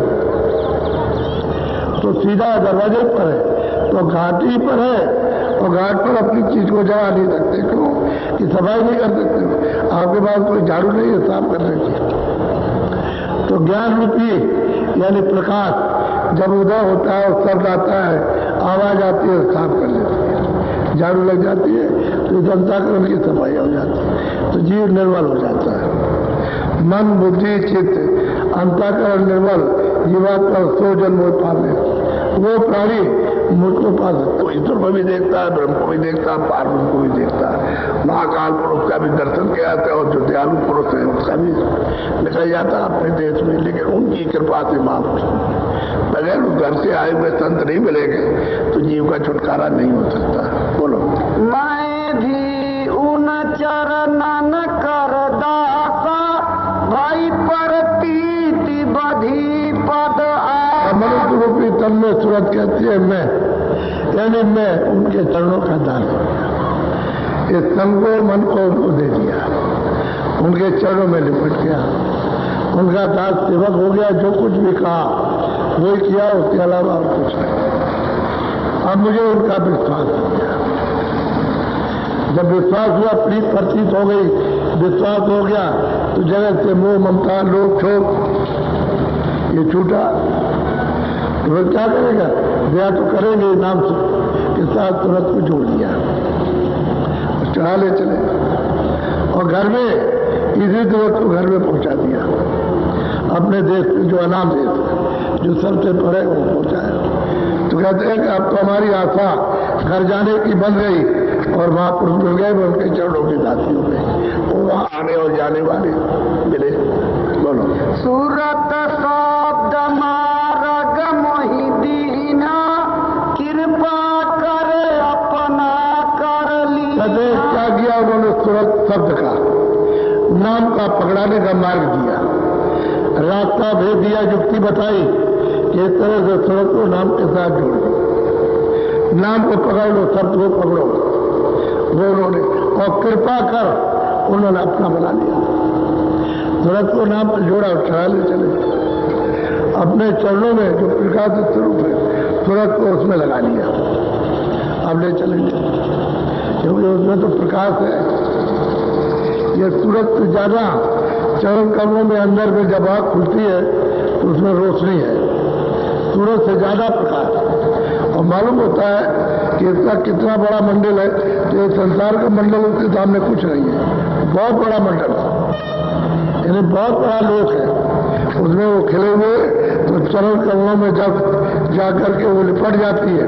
तो सीधा दरवाजे पर है, तो घाटी पर है, और घाट पर अपनी चीज को जगा नहीं सकते। क्यों कि सफाई नहीं कर सकते, आपके पास कोई झाड़ू नहीं है साफ करने की। तो ज्ञान रूपी यानी प्रकाश जब उदय होता है और शब्द आता है, आवाज आती है, साफ कर लेती है, झाड़ू लग जाती है, तो इस अंतःकरण की सफाई हो जाती है, तो जीव निर्मल हो जाता है। मन बुद्धि चित्त अंतःकरण निर्मल, जीवात्मा 100 जन्म पाले। वो प्राणी मुझको पास तो ईश्वर को भी देखता है, ब्रह्म को भी देखता है, पार्वती को भी देखता है, महाकाल पुरुष का भी दर्शन किया जाता है, और जो दयालु पुरुष है उसका भी निकल जाता है अपने देश में। लेकिन उनकी कृपा से महापुरुष बगैर उस घर से आए हुए संत नहीं मिलेंगे तो जीव का छुटकारा नहीं हो सकता। बोलो। मैं भी उन चरणन कर दासा, भाई परतीति बधी पद मनुष्य रूपी तन में सूरत कहती है मैं, यानी मैं उनके चरणों का दान हो गया, इस तन को मन को उनको दे दिया, उनके चरणों में लिपट गया, उनका दास सेवक हो गया। जो कुछ भी कहा वही किया, उसके अलावा और कुछ नहीं। अब मुझे उनका विश्वास हो गया। जब विश्वास हुआ, प्रीत प्रतीत हो गई, विश्वास हो गया, तो जगत से मोह ममता लोभ क्षोभ ये छूटा। तो वह क्या करेगा? दया तो करेंगे, नाम के साथ तुरंत को जोड़ दिया, चढ़ा ले चले, और घर में इसी तुरंत को घर में पहुंचा दिया। अपने देश में जो अनाम देश जो सबसे परे वो पहुंचाया। तो कहते हैं कि अब तो हमारी आशा घर जाने की बन गई, और महापुरुष मिल गए, उनके चरणों की दासी हो गई, वो वहां आने और जाने वाले मिले। बोलो। सूरत शब्द मार्ग मोहि दीना, कृपा करे अपना कर ली। क्या किया उन्होंने? सूरत शब्द का नाम का पकड़ाने का मार्ग दिया, रास्ता भेज दिया, युक्ति बताई कि इस तरह से सूरत को नाम के साथ जोड़ दो, नाम को पकड़ लो, शब्द को पकड़ो, वो उन्होंने, और कृपा कर उन्होंने अपना बना लिया। सूरत को नाम पर जोड़ा और चढ़ा ले चले, अपने चरणों में जो प्रकाश स्वरूप है सूरत को उसमें लगा लिया, अब ले चलेंगे, क्योंकि उसमें तो प्रकाश है। ये सूरत से ज्यादा चरण कमलों में अंदर में जब आँख खुलती है तो उसमें रोशनी है, सूरज से ज्यादा प्रकाश। और मालूम होता है कि इसका कितना बड़ा मंडल है, तो ये संसार का मंडल उसके सामने कुछ नहीं है, बहुत बड़ा मंडल, यानी बहुत बड़ा लोक है, उसमें वो खिले हुए। तो चरण कमलों में जब जा करके वो लिपट जाती है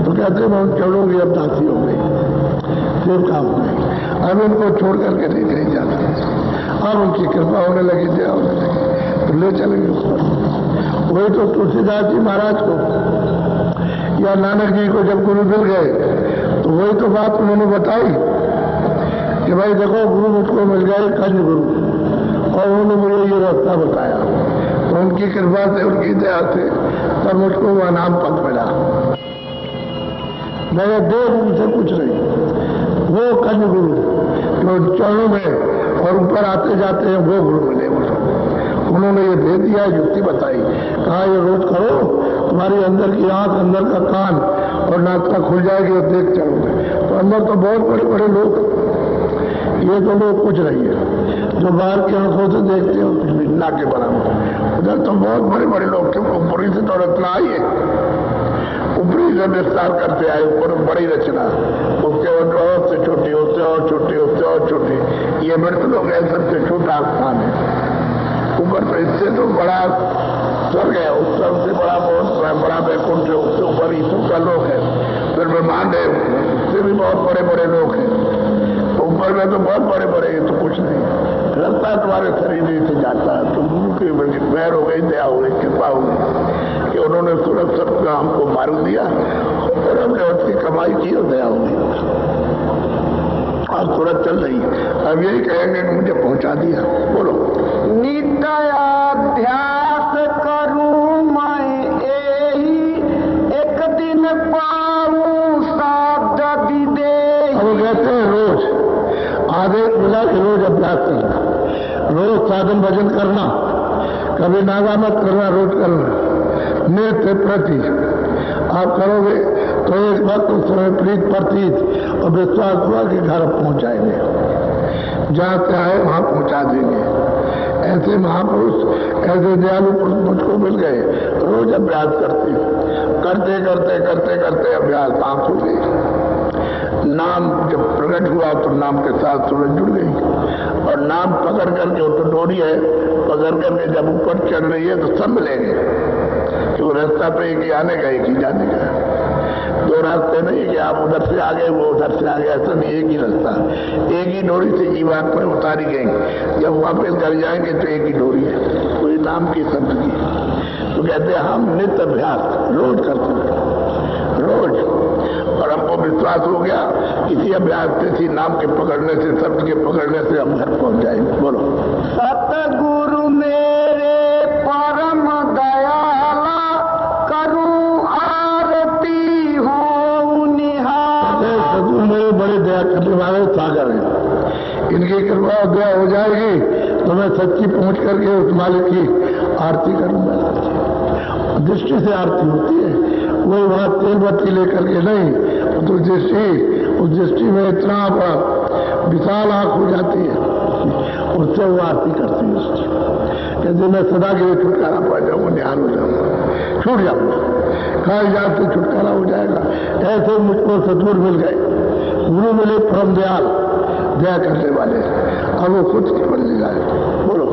तो कहते हैं उन चरणों की अब दासी हो गई, सिर्फ काम हो गई, अब इनको छोड़ करके नहीं कहीं जाती, अब उनकी कृपा होने लगी, दया होने लगी, तो ले चलेंगे उस पर। वही तो तुलसीदास जी महाराज को या नानक जी को जब गुरु मिल गए तो वही तो बात उन्होंने बताई कि भाई देखो गुरु मुझको मिल गए, कंज गुरु, और उन्होंने मुझे ये रास्ता बताया, तो उनकी कृपा से, उनकी दया से तब मुझको वह नाम पद मिला। मेरे देव उनसे कुछ नहीं, वो कंज गुरु जो चरणों में और ऊपर आते जाते हैं वो गुरु मिले मुझको। उन्होंने ये दे दिया, युक्ति बताई, कहा ये रोज करो, तुम्हारी अंदर की आंख, अंदर का कान और नाक खुल जाएगी और देख चलोगे। तो अंदर तो बहुत बड़े बड़े लोग, ये तो लोग कुछ नहीं है जो बाहर की आंखों से देखते हो, कुछ भी ना के बराबर। उधर तो बहुत बड़े बड़े लोग थे, ऊपरी से तो रचना आई है, ऊपरी से विस्तार करते आए, ऊपर बड़ी रचना, उसके और से छोटी, उससे और छोटी, उससे और छोटी, ये मृत लोग है, सबसे छोटा स्थान है। ऊपर तो इससे तो बड़ा स्वर्ग है, उस स्वर्ग से बड़ा बहुत बड़ा वैकुंठ है, उससे ऊपर ईश्वर का लोक है, फिर ब्रह्मांड है, उससे भी बहुत बड़े बड़े लोग हैं, ऊपर में तो बहुत बड़े बड़े हैं, तो कुछ नहीं रास्ता तुम्हारे शरीर से जाता है। तो गुरु की महर हो गई, दया हो गई, कृपा हो गई कि उन्होंने सुरक्षित का हमको मार दिया और हमने उसकी कमाई की और दया हो गई और सूरत चल रही है। अब यही कहेंगे कि मुझे पहुंचा दिया। बोलो। नित्याध्यास करूं मैं यही, एक दिन पाऊं शब्द विदेही। अब कहते हैं रोज आदेश मिला कि रोज अभ्यास करना, रोज साधन भजन करना, कभी नागा मत करना, रोज करना, नित्य प्रति आप करोगे तो एक वक्त उस समय प्रीत प्रतीत और विश्वास हुआ कि घर पहुंच जाएंगे, जहां से आए वहां पहुंचा देंगे। ऐसे महापुरुष, ऐसे दयालु पुरुष मुझको मिल गए। रोज अभ्यास करते करते करते करते करते अभ्यास आंख हो गई। नाम जब प्रकट हुआ तो नाम के साथ सूरज जुड़ गई, और नाम पकड़ करके, वो तो डोरी है, पकड़ करके जब ऊपर चढ़ रही है तो सब मिलेंगे, क्यों रास्ता पे एक ही आने का, एक ही जाने का, दो रास्ते नहीं कि आप उधर से आ गए वो उधर से आ गया, ऐसा नहीं, एक ही रास्ता, एक ही डोरी से जीवात्मा में उतारी गई। जब वापस घर जाएंगे तो एक ही डोरी है, कोई नाम की शब्द की। तो कहते हैं हम नित्य अभ्यास रोज करते हैं, रोज, और हमको विश्वास हो गया इसी अभ्यास से, इसी नाम के पकड़ने से, शब्द के पकड़ने से हम घर पहुंच जाएंगे। बोलो। सतगुरु मेरे परम दयाला, करूं आरती हो निहाल। सतगुरु मेरे बड़े दया करने वाले सागर हैं, इनकी कृपा और दया हो जाएगी तो मैं सच्ची पहुंच करके उस मालिक की आरती करूंगा। दृष्टि से आरती होती है, वही वहां तेल बत्ती लेकर के नहीं, तो दृष्टि, उस दृष्टि में इतना बड़ा विशाल आंख हो जाती है, उससे वो आरती करती है उसकी। कहते मैं सदा के लिए छुटकारा पा जाऊंगा, निहाल हो जाऊंगा, छूट जाऊंगा, कागजात से छुटकारा हो जाएगा। ऐसे मुझको सतगुरु मिल गए, गुरु मिले परम दयाल, दया करने वाले, अब वो खुद केवल ले जाए। बोलो।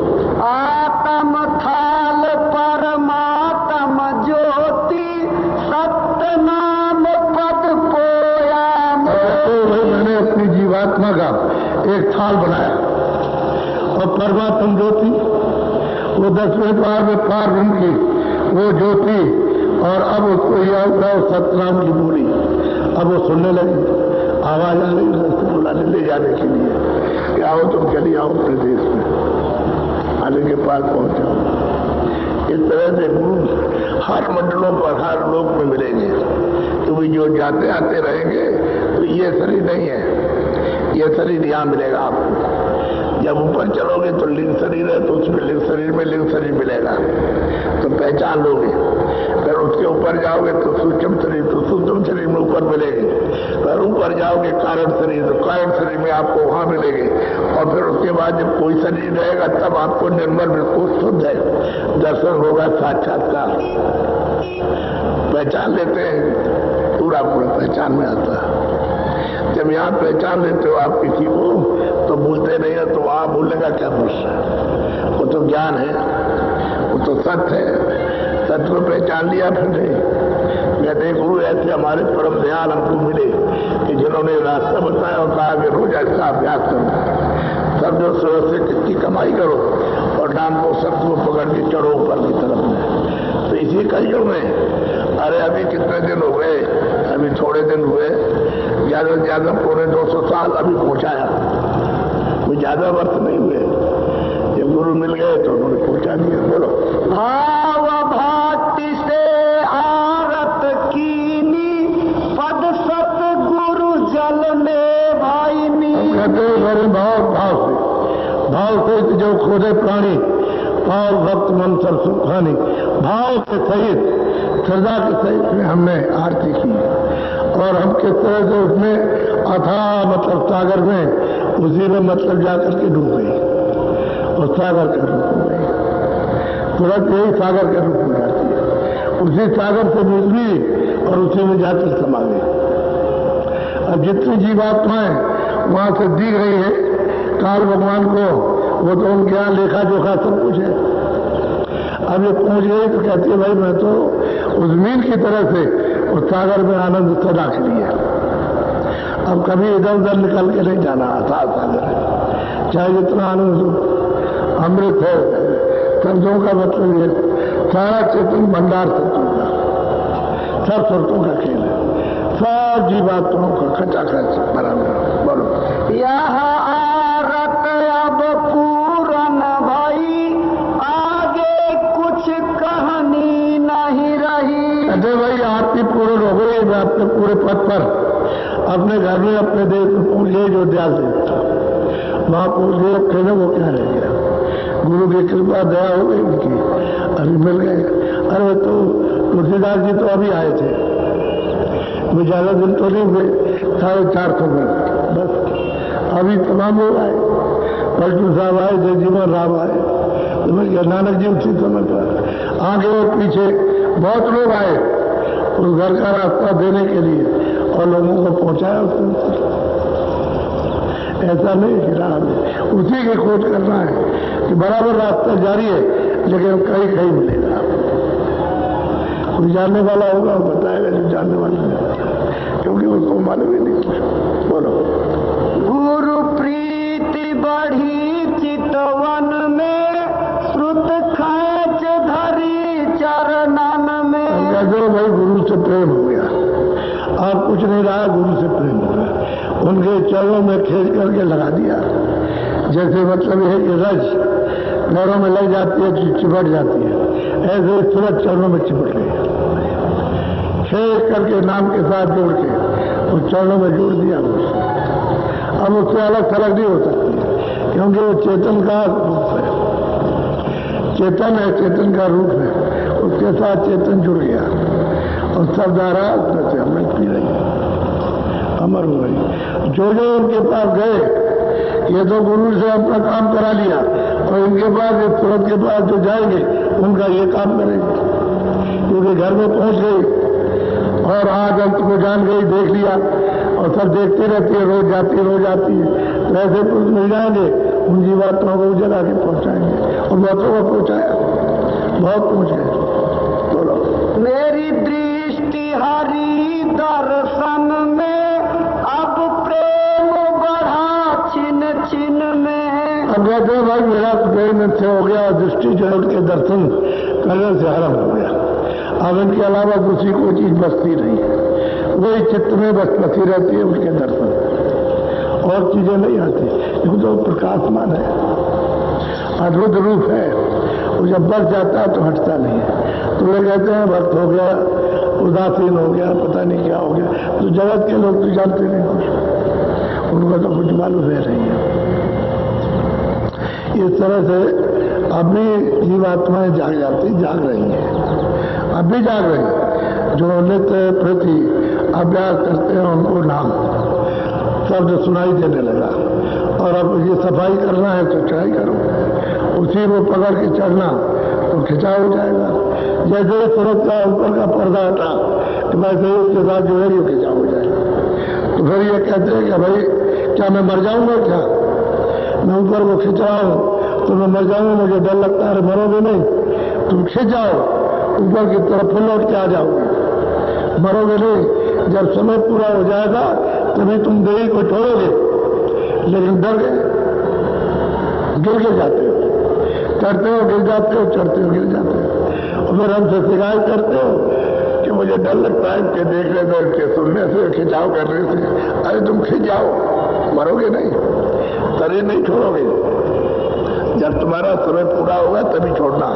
आत्म थाल परमात्म ज्योति, सत्य नाम पद पोया। मैंने अपनी जीवात्मा का एक थाल बनाया और परमात्म ज्योति, वो 10वें द्वार में पार ब्रह्म की वो ज्योति, और अब उसको यह सतनाम की बोली, अब वो सुनने लगी, आवाज आ रही है बुलाने ले जाने के लिए कि आओ तुम चली आओ अपने देश में, आने के पास पहुंच जाओ। इस तरह से गुरु हर मंडलों पर, हर लोक में मिलेंगे। तुम्हें जो जाते आते रहेंगे तो ये शरीर नहीं है, ये शरीर यहाँ मिलेगा आपको। जब ऊपर चलोगे तो लिंग शरीर है, तो उसमें लिंग शरीर में लिंग शरीर मिलेगा, तो पहचान लोगे। फिर उसके ऊपर जाओगे तो सूक्ष्म शरीर, तो सूक्ष्म शरीर में ऊपर मिलेंगे। फिर ऊपर में जाओगे कारण शरीर, तो कारण शरीर में आपको वहां मिलेंगे। और फिर उसके बाद जब कोई शरीर रहेगा तब आपको निर्मल बिल्कुल शुद्ध है दर्शन होगा, साक्षात्कार पहचान लेते हैं, पूरा पूरा पहचान में आता है। जब यहाँ पहचान लेते हो आप किसी को तो भूलते नहीं है, तो आप भूलने का क्या प्रश्न? वो तो ज्ञान है, वो तो सत्य है। सत्य को पहचान लिया फिर नहीं। कहते गुरु ऐसे हमारे परम दयाल हमको मिले कि जिन्होंने रास्ता बताया और कहा कि रोज इसका अभ्यास करो, सब जो सुबह से कितनी कमाई करो और डांग को शब्द को पकड़ के चढ़ो ऊपर की तरफ में। तो इसी कलयुग में अरे अभी कितने दिन हो गए, अभी थोड़े दिन हुए, ज्यादा से ज्यादा 250 साल अभी पहुंचाया, कोई ज्यादा वर्ष नहीं हुए। जब गुरु मिल गए तो उन्होंने पहुंचा दिया। बोलो भाव भक्ति से आरत कीनी, पद सत गुरु जल में भाईनी। कहते हैं भाव से जो खोदे प्राणी, भाव भक्त मन सर सुखानी। भाव के सहित श्रद्धा के सहित में हमने आरती की और हम किस तरह से उसमें अथाह मतलब सागर में उसी में मतलब जाकर के डूब गई और सागर का रूप हो गई। तुरंत यही सागर का रूप हो जाती है, उसी सागर से निकली और उसी में जाकर समा गई। अब जितनी जीवात्माएं वहां से दिख रही है काल भगवान को, वो तो उनके यहाँ लेखा जोखा सब कुछ है। अब ये पहुंच गई तो कहती है भाई मैं तो उस मीन की तरह से उस सागर में आनंद सदा के लिए, अब कभी इधर उधर निकल के नहीं जाना। अर्थात सागर है, चाहे जितना आनंद अमृत है, शब्दों का मतलब ये सारा चेतन भंडार सत्यों का, सब सत्यों का खेल है, सब जीवात्माओं का खचाखच बराबर। बोलो यह आरत अब पूरन भई, आगे कुछ कहानी नहीं रही। अरे भाई आरती पूर्ण हो गई, मैं अपने पूरे पद पर अपने घर में अपने देश में पहुंच गए, जो दयाल देश था वहां पहुंच गए। अब कहने वो क्या रह गया, गुरु की कृपा दया हो गई उनकी, अभी मिल गए। अरे तो तुलसीदास जी तो अभी आए थे, वो ज्यादा दिन तो नहीं हुए, 450 में बस। अभी तमाम लोग आए, पलटू साहब आए, जयजीवन राम आए, तो नानक जी उसी समय पर आगे और पीछे बहुत लोग आए उस घर का रास्ता देने के लिए और लोगों को पहुंचाया उसने। ऐसा नहीं कि राह में उसी की खोज करना है कि बराबर रास्ता जारी है, लेकिन कहीं कहीं मिलेगा। कोई जानने वाला होगा वो बताएगा, जो जानने वाला नहीं, क्योंकि उसको मालूम ही नहीं कुछ। बोलो गुरु प्रीति बढ़ी चितवन में, श्रुत खैच धरी चरणन में। कहते हो भाई गुरु से प्रेम हो गया, आप कुछ नहीं रहा, गुरु से प्रेम हो गया, उनके चरणों में खींच करके लगा दिया। जैसे मतलब है कि रज पैरों में लग जाती है, चिपट जाती है, ऐसे तुरंत चरणों में चिपट गई, खींच करके नाम के साथ जोड़ के उस चरणों में जोड़ दिया। अब उससे अलग थलग नहीं हो सकती, क्योंकि वो चेतन का रूप है, चेतन है, चेतन का रूप है, उसके साथ चेतन जुड़ गया और सब धारा से अमृत पी रही है, अमर हो रही। जो जो उनके पास गए, ये तो गुरु से अपना काम करा लिया, और इनके पास तुरंत के पास जो जाएंगे उनका ये काम करेंगे, क्योंकि घर में पहुंच गई और आज अंत को जान गई, देख लिया और सब देखते रहती है, रोज जाती है। तो ऐसे पुरुष मिल जाएंगे, उन जीवात्माओं को जला के पहुंचाएंगे, और बहुतों को पहुंचाया, बहुत पहुंच गए। बोलो मेरी दृष्टि हरि दर्शन में, अब प्रेम बढ़ा छिन छिन में। अब कहते हैं भाई मेरा प्रेम से हो गया, दृष्टि जो है उनके दर्शन करने से आरम्भ हो गया। अब इनके अलावा दूसरी कोई चीज बसती नहीं है, वही चित्त में बस बसी रहती है उनके दर्शन, और चीजें नहीं आती, क्योंकि तो प्रकाशमान है, अद्भुत रूप है, वो जब बस जाता है तो हटता नहीं है। तो वे कहते हैं भक्त हो गया, उदासीन हो गया, पता नहीं क्या हो गया, तो जगत के लोग तो जानते नहीं कुछ, उनको तो कुछ मालूम है नहीं है। इस तरह से अभी जीवात्माएं जाग रही हैं, अब भी जाग रही हैं। जो नित्य प्रति अभ्यास करते हैं उनको नाम शब्द सुनाई देने लगा। और अब ये सफाई करना है तो चढ़ाई करो, उसी को पकड़ के चढ़ना तो खिंचाव हो जाएगा। जैसे ही सुरक्षा ऊपर का पर्दा हटा वैसे ही उसके साथ जो है ये खिंचाव हो जाएगा। तो फिर ये कहते हैं कि भाई क्या मैं मर जाऊंगा, क्या मैं ऊपर को खिंचाऊं तो मैं मर जाऊंगा, मुझे डर लगता है। मरोगे नहीं, तुम खिंच जाओ ऊपर की तरफ, फिर लौट के आ जाओगे, मरोगे नहीं। जब समय पूरा हो जाएगा तभी तुम देही को छोड़ोगे। लेकिन डर गए, गिर के जाते हो, चढ़ते हो गिर जाते हो, चढ़ते हो गिर जाते हो। और फिर हमसे शिकायत करते हो कि मुझे डर लगता है कि देखने से, के सुनने से, खिंचाव करने से। अरे तुम खिंच जाओ, मरोगे नहीं, शरीर नहीं छोड़ोगे। जब तुम्हारा समय पूरा होगा तभी छोड़ना।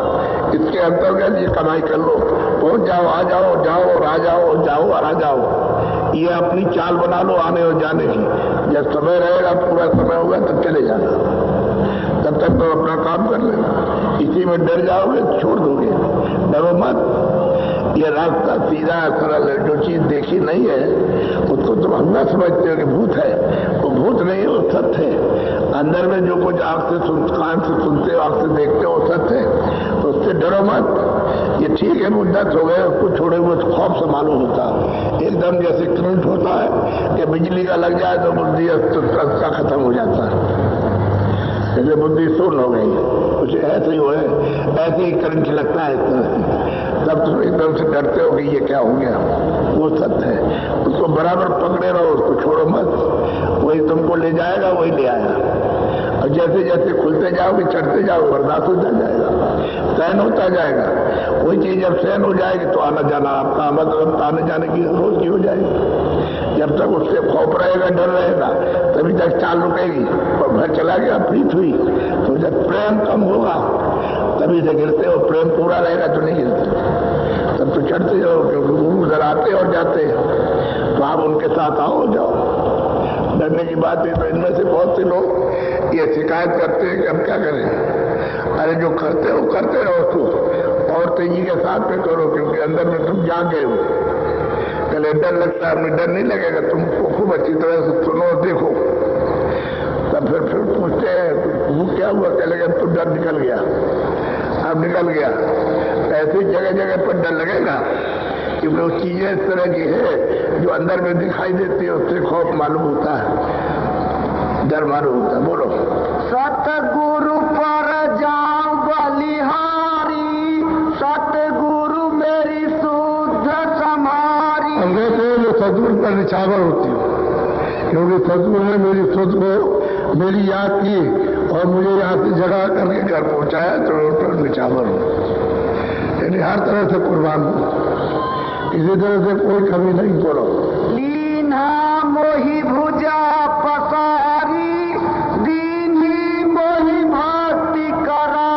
इसके अंतर्गत ये कमाई कर लो, पहुंच जाओ, आ जाओ, जाओ और आ जाओ, जाओ और आ जाओ। ये अपनी चाल बना लो आने और जाने की। जब समय रहेगा, पूरा समय होगा तब चले जाना, तब तक तो अपना काम कर लेना। इसी में डर जाओगे तो छोड़ दोगे, डरो मत। ये रास्ता सीधा सरल है। जो चीज देखी नहीं है उसको तुम हमला समझते हो कि भूत है, वो भूत नहीं है, वो सत्य है। अंदर में जो कुछ आंख से कान से सुनते हो, आंख से देखते हो, वो सत्य है। तो उससे डरो मत। ये ठीक है, मुद्दत हो गए, उसको छोड़े हुए खौफ से मालूम होता है। एकदम जैसे करंट होता है कि बिजली का लग जाए तो बुद्धि का खत्म हो जाता है, जैसे बुद्धि शून्य हो गई, कुछ ऐसे ही हो, ऐसे ही करंट लगता है इस तरह से। तब तुम एकदम से डरते हो कि ये क्या हो गया। वो सत्य है, उसको बराबर पकड़े रहो, उसको छोड़ो मत। वही तुमको ले जाएगा, वही ले आएगा। और जैसे जैसे खुलते जाओगे, चढ़ते जाओ, बर्दाश्त होता जाएगा, सहन होता जाएगा। वही चीज जब सहन हो जाएगी तो आना जाना आपका मतलब आने जाने की रोज की हो जाएगी। जब तक उससे खौफ रहेगा, डर रहेगा, तभी तक चाल रुकेगी। और भर चला गया, प्रीत हुई, तो जब प्रेम कम होगा तभी से गिरते हो। प्रेम पूरा रहेगा तो नहीं गिरते, तब तो चढ़ते जाओ, क्योंकि गुरु उधर आते और जाते हैं तो आप उनके साथ आओ जाओ। डरने की बात है। तो इनमें से बहुत से लोग ये शिकायत करते हैं कि हम क्या करें। अरे जो करते हो करते रहो, तो और तेजी के साथ में करो, क्योंकि अंदर में तुम जाग गए हो। पहले डर लगता है, हमें डर नहीं लगेगा। तुमको खूब अच्छी तरह से सुनो, देखो, तब फिर पूछते हैं वो क्या हुआ, कह लगे तो डर निकल गया, अब निकल गया। ऐसी जगह जगह पर डर लगेगा, क्योंकि वो चीजें इस तरह की है जो अंदर में दिखाई देती है, उससे खौफ मालूम होता है, डर मालूम होता है। बोलो। सतगुरु पर जाऊं बलिहारी, सतगुरु मेरी शुद्ध समारी। हम कहते हैं जो सतगुरु पर निछावर होती हो, क्योंकि सतगुरु ने मेरी शुद्ध को मेरी याद की और मुझे यहाँ से जगह करके घर पहुँचाया, तो निछावर हूँ, यानी हर तरह से कुर्बान हूँ, किसी तरह से कोई कमी नहीं। बोलो। लीना मोहि भुजा पसारी, दीनी मोहि भक्ति करा।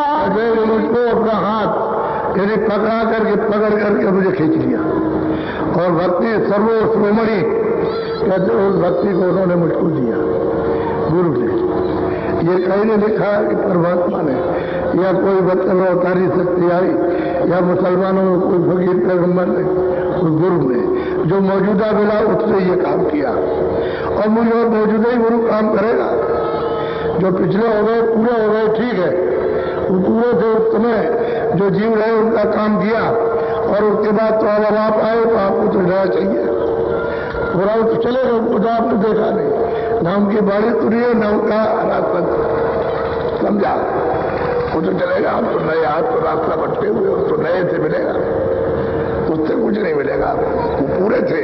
मुझको अपना हाथ यानी पकड़ करके मुझे खींच लिया, और भक्ति सर्वोश्रोमणि कहते उस भक्ति को उन्होंने मुझको दिया, गुरु ने। ये कहीं नहीं लिखा कि परमात्मा ने या कोई मतलब अवतारी शक्ति आई या मुसलमानों में कोई फकीर पैगंबर ने, कोई गुरु ने जो मौजूदा मिला उससे ये काम किया। और मुझे और मौजूदा ही गुरु काम करेगा। जो पिछले हो गए, पूरे हो गए, ठीक है, वो पूरे थे उस समय जो जीव रहे उनका काम किया, और उसके बाद तो अब आप आए तो आपको तो डरा चाहिए। पूरा तो चलेगा, वो तो आपने देखा नहीं, ना उनकी बाड़ी तुरी है, ना उनका रास्ता समझा, वो तो चलेगा। आप तो नए हाथ तो रास्ता बटते हुए हो, तो नए से मिलेगा, उससे कुछ नहीं मिलेगा। वो पूरे थे,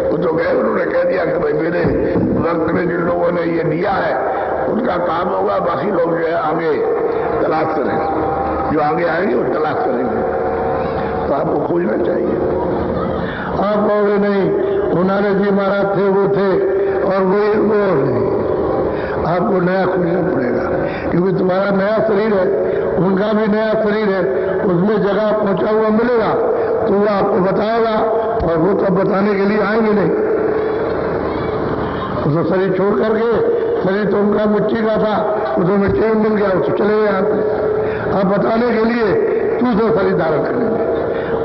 वो तो गए, उन्होंने कह दिया कि भाई मेरे वक्त में जिन लोगों ने ये दिया है उनका काम होगा, बाकी लोग जो है आगे तलाश करेंगे, जो आगे आएंगे वो तलाश करेंगे। तो आपको खोजना चाहिए। आप कहोगे नहीं उन्होंने जी महाराज थे, वो थे, और वो नहीं, आपको नया खोजना पड़ेगा, क्योंकि तुम्हारा नया शरीर है, उनका भी नया शरीर है, उसमें जगह पहुंचा हुआ मिलेगा तो वो आपको बताएगा, और वो तब बताने के लिए आएंगे नहीं। तो शरीर छोड़ करके, शरीर तो उनका मिट्टी का था, उसको मिट्टी में मिल गया, उसको चले गए आते। अब बताने के लिए दूसरा शरीर धारण करेंगे,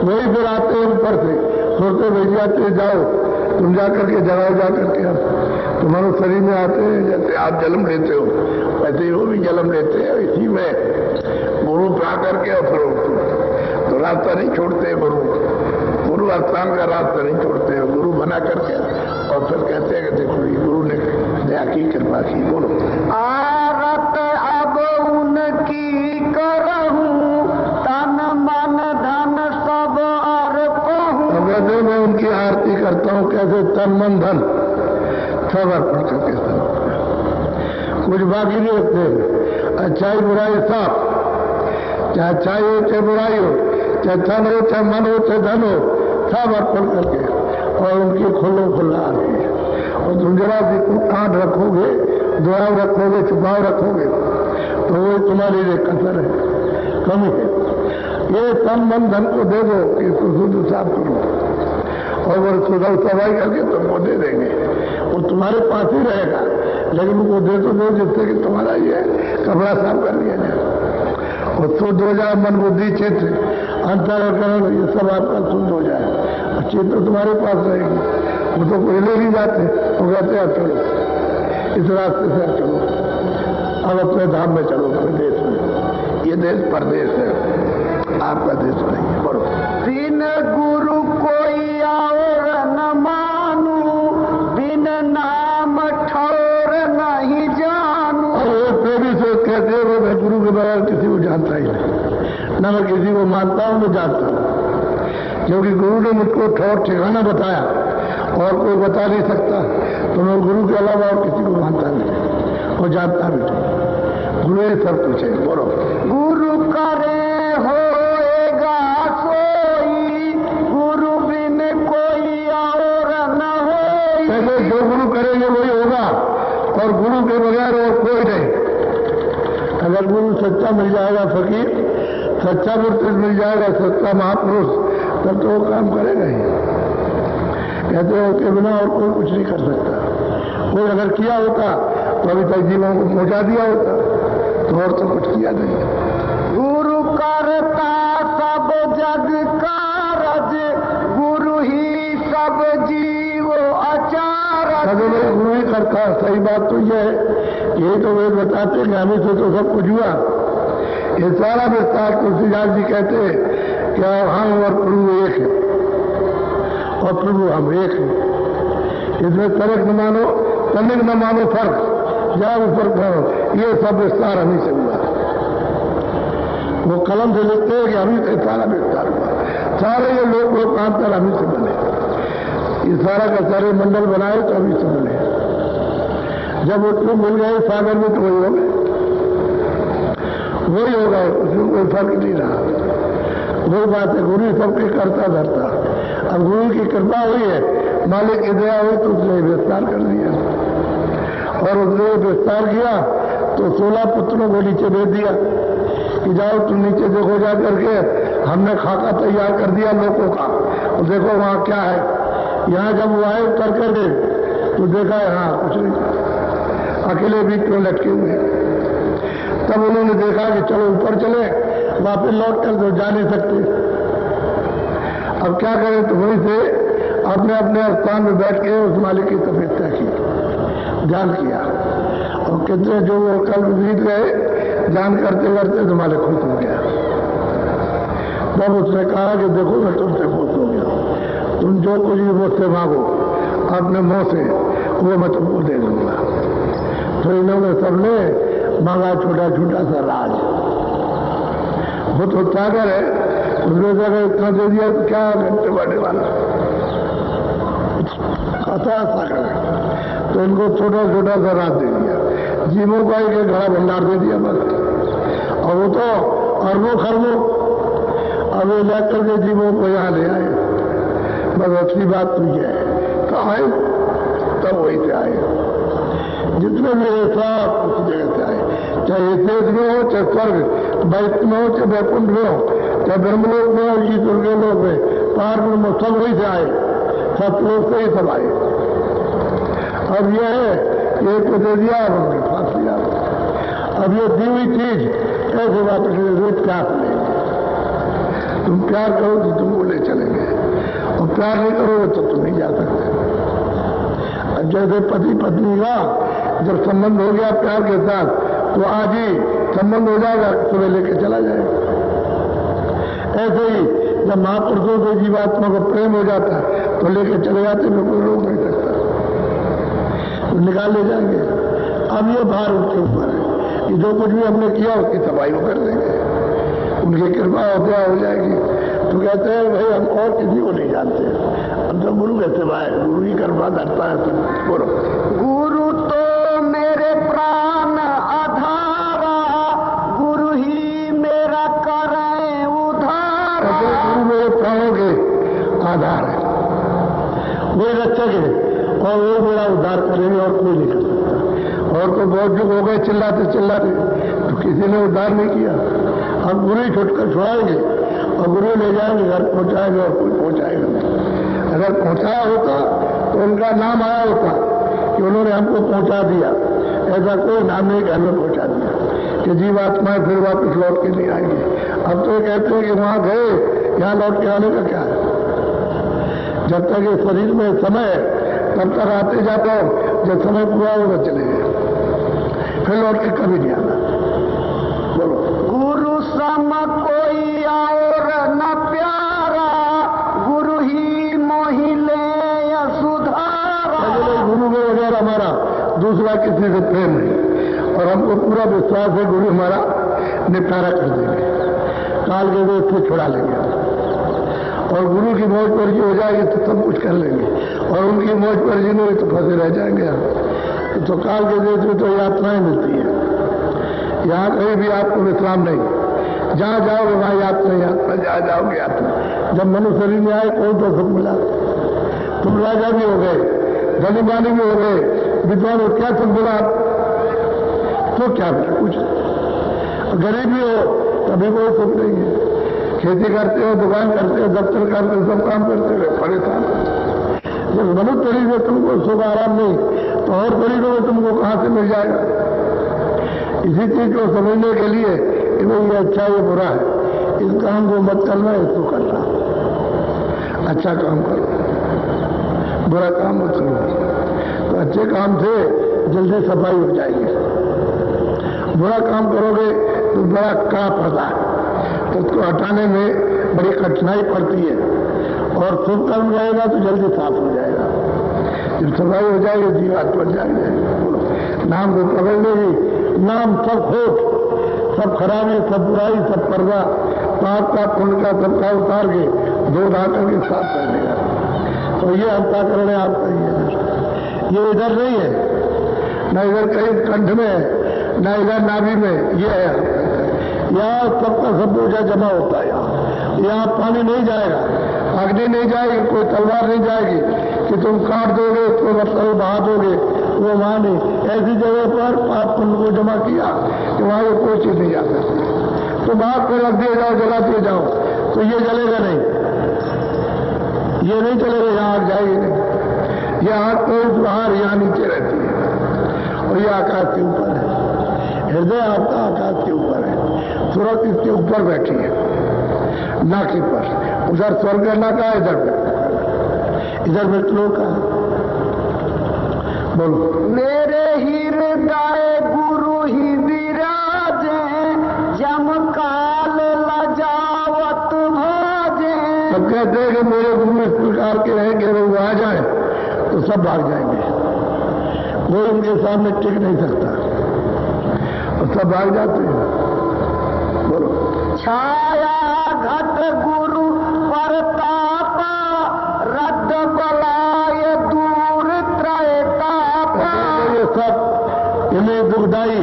वही फिर आते हैं ऊपर से, सोचते भेज जाते जाओ, तुम जा करके जगाओ, जा करके तो मनुष्य शरीर में आते हैं, जैसे आप जन्म लेते हो वैसे ही वो भी जन्म लेते हैं। इसी में गुरु पा करके और फिर तो रास्ता नहीं छोड़ते, गुरु स्थान का रास्ता नहीं छोड़ते, गुरु बना करके और फिर कहते हैं कि देखो ये गुरु ने दया की, कृपा की। बोलो आरत अब उनकी करहूं, तन मन धन सब अर्पहूं। तो कहते मैं उनकी आरती करता हूँ, कैसे तन मन धन सब अर्पण करके। कुछ बाकी नहीं रखते, अच्छाई बुराई सब, चाहे अच्छाई हो चाहे बुराई हो, चाहे धन हो चाहे मन हो चाहे धन हो, सब अर्पण करके और उनकी खुल्ला आरती। और तुम जरा सी आंट रखोगे, दुआव रखोगे, छुपाव रखोगे तो वो तुम्हारी लिए कसर है, कमी है। ये तन मन धन को दे दो कि इसको शुद्ध साफ करो और वो सुधार सफाई करके तुमको दे देंगे। वो तुम्हारे पास ही रहेगा, लेकिन उनको दे तो दो जिससे कि तुम्हारा ये कपड़ा साफ कर दिया जाए और शुद्ध हो जाए। मन बुद्धि चित्त अंतःकरण ये सब आपका शुद्ध हो जाए और चित्त तो तुम्हारे पास रहेगी। वो तो कोई ले नहीं जाते, वो कहते हैं चलो इस रास्ते से चलो, अब अपने धाम में चलो, अपने देश में। ये देश परदेश है, आपका देश नहीं है। बड़ो बिन गुरु कोई और न मानू, बिन नाम ठौर नहीं जानू। और वो प्रेमी से कहते हैं मैं गुरु के बगैर किसी को जानता ही नहीं, न मैं किसी को मानता हूं न जानता हूं, क्योंकि गुरु ने मुझको ठौर ठिकाना बताया और कोई बता नहीं सकता, तो मैं गुरु के अलावा और किसी को मानता नहीं और जानता भी नहीं। गुरु ये सब कुछ है। बोलो गुरु करे होएगा सोई, गुरु बिन कोई और न होई। पहले जो गुरु करेंगे वही होगा और गुरु के बगैर और कोई नहीं। अगर गुरु सच्चा मिल जाएगा, फकीर सच्चा मुर्शिद मिल जाएगा, सच्चा महापुरुष, तब तो वो काम करेगा ही। कहते हो के बिना और कोई कुछ नहीं कर सकता। कोई अगर किया होता तो अभी तक जीवों को पहुंचा दिया होता, तो और तो कुछ किया नहीं। गुरु करता सब जग कारज, गुरु ही सब जीव अचारज। अगर गुरु ही करता, सही बात तो यह है, यही तो वे बताते हैं हमें से तो सब कुछ हुआ। ये सारा विस्तार तुलसीदास जी कहते हैं कि हम और प्रभु एक है और प्रभु हम एक है। इसमें फर्क न मानो, तनिक न मानो फर्क, जाओ ऊपर करो। ये सब विस्तार हमी से हुआ। वो कलम से लिखते हैं कि हमी से सारा विस्तार हुआ। सारे ये लोग लोकांतर हमी से बने, ये सारा का सारे मंडल बनाए तो हमी से बने। जब उसको मिल गए सागर में तो वही हो गए, वही होगा, उसमें कोई फर्क नहीं रहा। वही बात है, गुरु सबके करता धरता। अब गुरु की कृपा हुई है, मालिक की दया हुई तो उसने विस्तार कर दिया और उसने विस्तार किया तो 16 पुत्रों को नीचे भेज दिया कि जाओ तुम नीचे देखो जा करके, हमने खाका तैयार कर दिया लोगों का और देखो वहां क्या है। यहाँ जब वो आए उतर कर गए तो देखा यहाँ कुछ नहीं, अकेले भी क्यों लटके हुए। तब उन्होंने देखा कि चलो ऊपर चले, वापस लौट कर तो जा नहीं सकते। अब क्या करें, तो वहीं से अपने अपने स्थान में बैठ के उस मालिक की तपस्या की, ध्यान किया और कितने जो वो कल बीत गए ध्यान करते करते तो मालिक खुश हो गया। तब उसने कहा कि देखो मैं तुमसे खुश हो गया, तुम जो कुछ भी मुझसे मांगो अपने मुंह से वो मैं तुमको दे दूंगा। तो इन्होंने सबने मांगा छोटा छोटा सा राज। वो तो सागर है, उसने अगर इतना दे दिया तो क्या घंटे बढ़ने वाला, खाता सागर है। तो इनको छोटा छोटा सा राज दे दिया, जीवों का एक घड़ा भंडार दे दिया बस। और वो तो अरबों खरबों अब ये लेकर के जीवों को यहाँ ले आए। बस अच्छी बात तो यह है, तो आए तब वहीं से आए। जितने भी सब उस जगह से आए, चाहे देश में हो चाहे स्वर्ग वैकुंठ में हो चाहे वैकुंठ में हो, चाहे ब्रह्मलोक में हो ईश्वर के लोक में, पार में सब वहीं से आए, सब लोग से ही सब आए। अब यह है एक को दे दिया और उन्होंने फांस दिया। अब ये दी हुई चीज ऐसे वापस रोज प्यास लेंगे। तुम प्यार करो तो तुमको ले चलेंगे और प्यार नहीं करोगे तो तुम नहीं जा सकते। जैसे पति पत्नी का जब संबंध हो गया प्यार के साथ तो आज ही संबंध हो जाएगा, सुबह लेके चला जाएगा। ऐसे ही जब महापुरुषों से जीवात्मा को प्रेम हो जाता है तो लेके चले जाते हैं, कोई रोक नहीं सकता, तो निकाल ले जाएंगे। अब ये भार उनके ऊपर है कि जो कुछ भी हमने किया उसकी सफाई वो कर देंगे, उनकी कृपा होते हो जाएगी। तो कहते हैं भाई हम और किसी को नहीं जानते, हम तो गुरु के सिवाय, गुरु की कृपा करता है। तो बोलो गुरु तो मेरे प्राण आधारा, गुरु ही मेरा करे उधारा। गुरु मेरे प्राणों के आधार है, वही रक्षक है और वो मेरा उद्धार करेंगे और कोई नहीं कर सकता। और तो बहुत जो हो गए चिल्लाते चिल्लाते, तो किसी ने उद्धार नहीं किया। हम गुरु ही छुड़ाएंगे और गुरु ले जाएंगे, घर पहुंचाएंगे और कोई पहुंचाएगा नहीं। अगर पहुंचाया होता तो उनका नाम आया होता कि उन्होंने हमको पहुंचा दिया। ऐसा कोई नाम नहीं कि हमें पहुंचा दिया कि जीवात्माएं फिर वापस लौट के नहीं आएंगी। अब तो कहते हैं कि वहां गए, यहां लौट के आने का क्या है। जब तक ये शरीर में समय है तब तक आते जाता हो, जब समय पूरा होगा चले गए, फिर लौट के कभी नहीं आना। बोलो गुरु सम कोई और न प्यारा, गुरु ही मोहि ले सुधारा। गुरु के बगैर हमारा दूसरा किसी से प्रेम नहीं और हमको पूरा विश्वास है गुरु हमारा निपटारा कर देंगे, काल के दोष से छुड़ा लेंगे। और गुरु की मौज पर हो जाएगी तो सब कुछ कर लेंगे, और उनकी मौज पर जी नहीं तो फंसे रह जाएंगे। तो काल के देश में तो यात्राएं मिलती है, यहाँ कहीं भी आपको विश्राम नहीं, जहाँ जाओगे वहाँ यात्रा यात्रा, जहाँ जाओगे यात्रा। जब मनुष्य शरीर में आए कौन तो सुख मिला, तुम राजा भी हो गए, धनी मानी भी हो गए, विद्वान हो, क्या सुख मिला? तो क्या मिला? कुछ। गरीब भी हो तभी कोई सुख नहीं है। खेती करते हो, दुकान करते हो, दफ्तर करते हो, सब काम करते हुए परेशान। जब मनुष्य शरीर में तुमको सुख आराम नहीं तो और शरीरों में तुमको कहां से मिल जाएगा? इसी चीज को समझने के लिए कि भाई ये अच्छा ये बुरा है, इस काम को मत करना, इसको करना। अच्छा काम करो, बुरा काम मत करो। तो अच्छे काम से जल्दी सफाई हो जाएगी। बुरा काम करोगे तो बड़ा कड़ा पड़ता है, तो उसको हटाने में बड़ी कठिनाई पड़ती है। और शुभ कर्म रहेगा तो जल्दी साफ हो जाएगा। जब सफाई हो जाएगी जीवात बन जाएंगे। नाम को पकड़ लेगी, नाम सब खोट, सब खराबी, सब बुराई, सब पर्दा, पाप का पुण्य का सबका उतार के दो धाकर के साथ कर देगा। तो ये अंताकरण है आपका, ये इधर नहीं है, न इधर कहीं कंठ में है, न इधर नाभि में, ये है। यहाँ सबका सब बोझा जमा होता है। यहाँ पानी नहीं जाएगा, अग्नि नहीं जाएगी, कोई तलवार नहीं जाएगी कि तुम काट दोगे उसको मतलब बहा दोगे, वो वहां नहीं। ऐसी जगह पर पाप पुण्य को जमा किया कि वहां को कोई चीज नहीं जा सकती। तो बाहर को रख दिए जाओ, जलाते जाओ, तो ये जलेगा नहीं, ये नहीं चलेगा, यहाँ आग जाएगी नहीं। ये आग कोई बाहर यहाँ नीचे रहती है और ये आकाश के ऊपर है। हृदय आपका आकाश के ऊपर है, सूरज इसके ऊपर बैठी है नाके पर। उधर स्वर्ग का नाका है, इधर मृत्यु का। बोलो मेरे हृदय गुरु ही विराजे, जम काल लजावत भाजे। सब कहते हैं कि मेरे गुरु इस प्रकार के हैं कि वो आ जाए तो सब भाग जाएंगे, कोई उनके सामने टिक नहीं सकता और सब भाग जाते हैं। बोलो छाया घट गुरु परतापा, रद्द बलाय दूर त्रयतापा। ये सब इन्हें दुखदाई,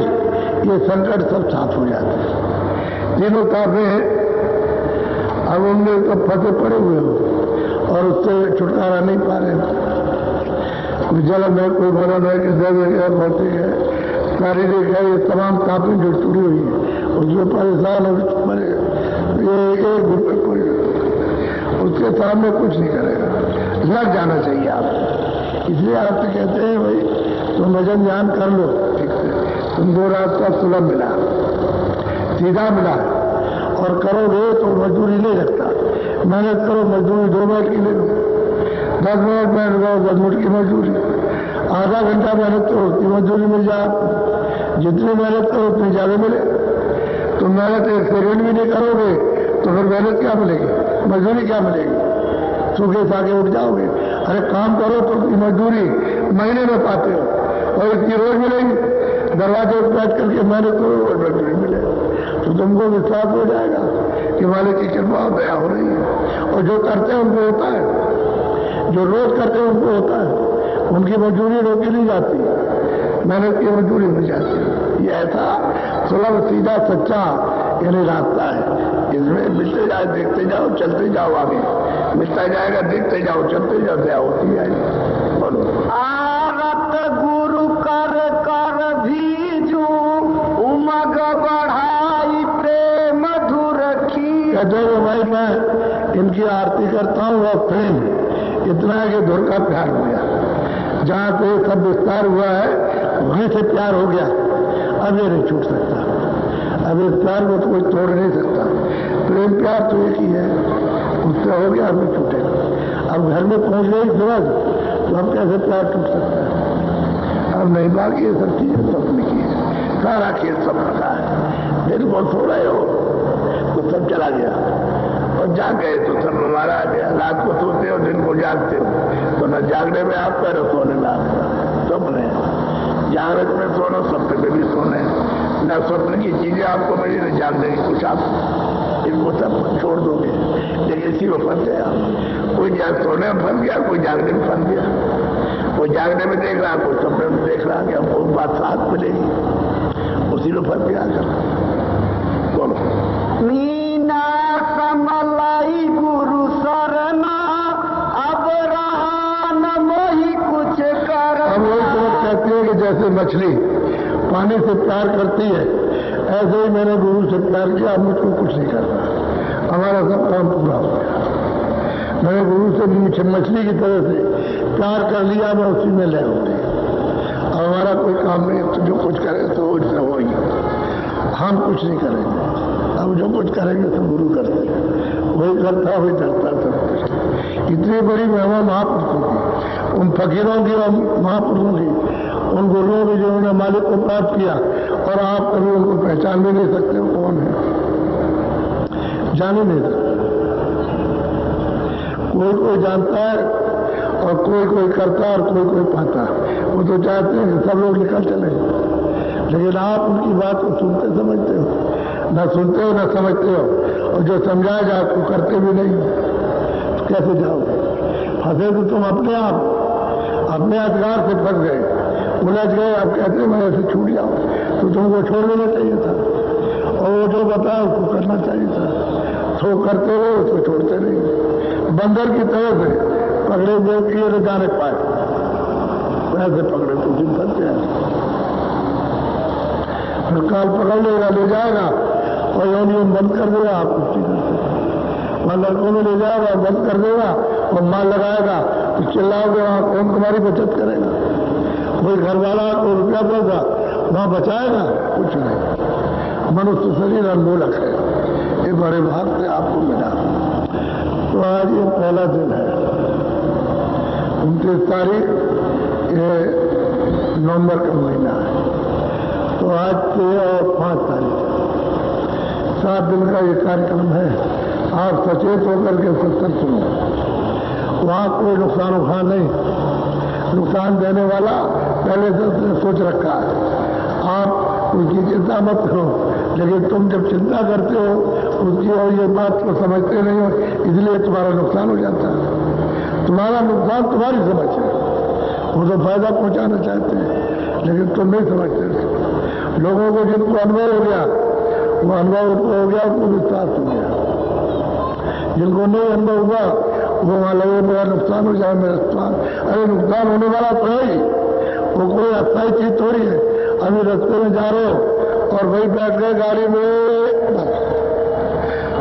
ये संकट सब साफ हो जाते हैं। तीनों तापे हैं, अब उनमें तो फंसे पड़े हुए हो और उससे छुटकारा नहीं पा रहे। जल में कोई भवन है कि दैविक है, भौतिक है, शारीरिक है, ये तमाम तापें जो टूटी हुई है उसमें परेशान है। ये एक रुपये कोई उसके सामने कुछ नहीं करेगा, लग जाना चाहिए आप। इसलिए आप तो कहते हैं भाई तुम भजन ध्यान कर लो ठीक से, तुमको रास्ता सुलभ मिला, सीधा मिला, और करोगे तो मजदूरी नहीं लगता। मेहनत करो, मजदूरी 2 मिनट की ले लो, 10 मिनट में लगाओ 10 मिनट की मजदूरी। आधा घंटा मेहनत करो उतनी मजदूरी मिल जाए, जितनी मेहनत करो उतनी ज्यादा मिले। तुम मेहनत 1 सेकंड भी नहीं करोगे तो फिर मेहनत क्या मिलेगी, मजदूरी क्या मिलेगी? सूखे साके उठ जाओगे। अरे काम करो तो मजदूरी महीने में पाते हो और इतनी रोज मिलेगी। दरवाजे पर बैठ करके मेहनत करो और मजदूरी मिले तो तुमको विश्वास हो जाएगा कि मालिक की कृपा दया हो रही है। और जो करते हैं उनको होता है, जो रोज करते हैं उनको होता है, उनकी मजदूरी रोकी नहीं जाती, मेहनत की मजदूरी मिल जाती है। ये ऐसा सुलभ सीधा सच्चा यानी रास्ता है, इसमें मिलते जाओ, देखते जाओ, चलते जाओ, आगे मिलता जाएगा, देखते जाओ, चलते जाओ, दया होती जाएगी। बोलो आरत गुरु कर कर भीजू उमग बढ़ाई प्रेम धुर की। कहते हो भाई मैं इनकी आरती करता हूँ और प्रेम इतना है कि धुर का प्यार हो गया। जहाँ से सब विस्तार हुआ है वहीं से प्यार हो गया। अब ये नहीं छूट सकता, अब इस प्यार को तो कोई तोड़ नहीं सकता। प्रेम प्यार तो एक ही है, उससे हो गया, अब नहीं छूटेगा। अब घर में पहुंच गई सूरज तो अब कैसे प्यार टूट सकता है? अब नहीं, बाकी ये सब चीजें सपने की है, सारा खेल सपना का है। दिन को सो रहे हो तो सब चला गया और जाग गए तो सब हमारा आ गया। रात को सोते हो, दिन को जागते हो, तो न जागने में आपका न सोने में आपका। सपने जागृत में सोना, सपने में भी सोने, न स्वप्न की चीजें आपको मिली न जागने की कुछ आप, इनको सब छोड़ दोगे। लेकिन इसी में फंस गया, कोई सोने में फंस गया, कोई जागने में फंस गया, कोई जागने में देख रहा, कोई सपने में देख रहा कि हमको बात साथ मिलेगी, उसी में फंस गया। बोलो मीना समलाई गुरु सरना अब रहा न मोही कुछ कर। अब वही तो कहती है कि जैसे मछली पानी से प्यार करती है, ऐसे ही मैंने गुरु से प्यार किया, अब मुझको कुछ नहीं करना, हमारा सब काम पूरा हो गया। मैंने गुरु से मछली की तरह से प्यार कर लिया, मैं उसी में ले होंगे। अब हमारा कोई काम नहीं, तो जो कुछ करे तो उससे होगी, हम कुछ नहीं करेंगे। अब जो कुछ करेंगे सब गुरु करते हैं, वही करता वही करता सब कुछ। इतनी बड़ी महिमा महापुरुषों की, उन फकीरों की और महापुरुषों की, उन गुरुओं की जिन्होंने मालिक को प्राप्त किया, और आप कभी उनको पहचान भी नहीं सकते हो कौन है, जान ही नहीं सकते। कोई कोई जानता है और कोई कोई करता है और कोई कोई पाता है। वो तो चाहते हैं कि सब लोग निकल चले, लेकिन आप उनकी बात को सुनते समझते हो, न सुनते हो न समझते हो, और जो समझाया जाए आपको करते भी नहीं, तो कैसे जाओगे? फंसे तो तुम अपने आप, अपने अधिकार से फंस गए, उलझ गए। अब कहते मैं ऐसे छूट जाऊं, तो तुमको छोड़ देना चाहिए था, और वो जो बताया उसको करना चाहिए था। तो करते रहो, उसको छोड़ते नहीं। बंदर की तरह से पकड़े जो किए न जाने पाए, वैसे पकड़े तो दिन फंस गया। फिर काल पकड़ लेगा, ले जाएगा और यूनियन बंद कर देगा। आप कुछ नहीं कर सकते। वहां लड़कों में ले जाएगा, बंद कर देगा और माल लगाएगा तो चिल्लाओगे, वहां कौन तुम्हारी बचत करेगा? कोई घर वाला को रुपया पैसा वहां बचाएगा? कुछ नहीं। मनुष्य शरीर अनमोलक है, ये बड़े भाग से आपको मिला। तो आज ये पहला दिन है, 29 तारीख, ये नवंबर का महीना है। तो आज 3 और 5 तारीख 7 दिन का ये कार्यक्रम है। आप सचेत होकर के सत्संग सुनो, वहां कोई नुकसान उठा नहीं, नुकसान देने वाला पहले से उसने सोच रखा है। आप उसकी चिंता मत करो, लेकिन तुम जब चिंता करते हो उसकी और ये बात को समझते नहीं हो, इसलिए तुम्हारा नुकसान हो जाता है। तुम्हारा नुकसान तुम्हारी समझ है, वो तो फायदा पहुंचाना चाहते हैं, लेकिन तुम नहीं समझते। लोगों को जिनको अनुभव हो गया, वो अनुभव हो गया, उनको विश्वास हो गया। जिनको नहीं अनुभव हुआ, वो वहां लगे मेरा नुकसान हो जाए, मेरा नुकसान। अरे नुकसान होने वाला तो है ही, वो कोई अस्थायी चीज थोड़ी है। अभी रास्ते में जा रहे हो और वही बैठ गए गाड़ी में,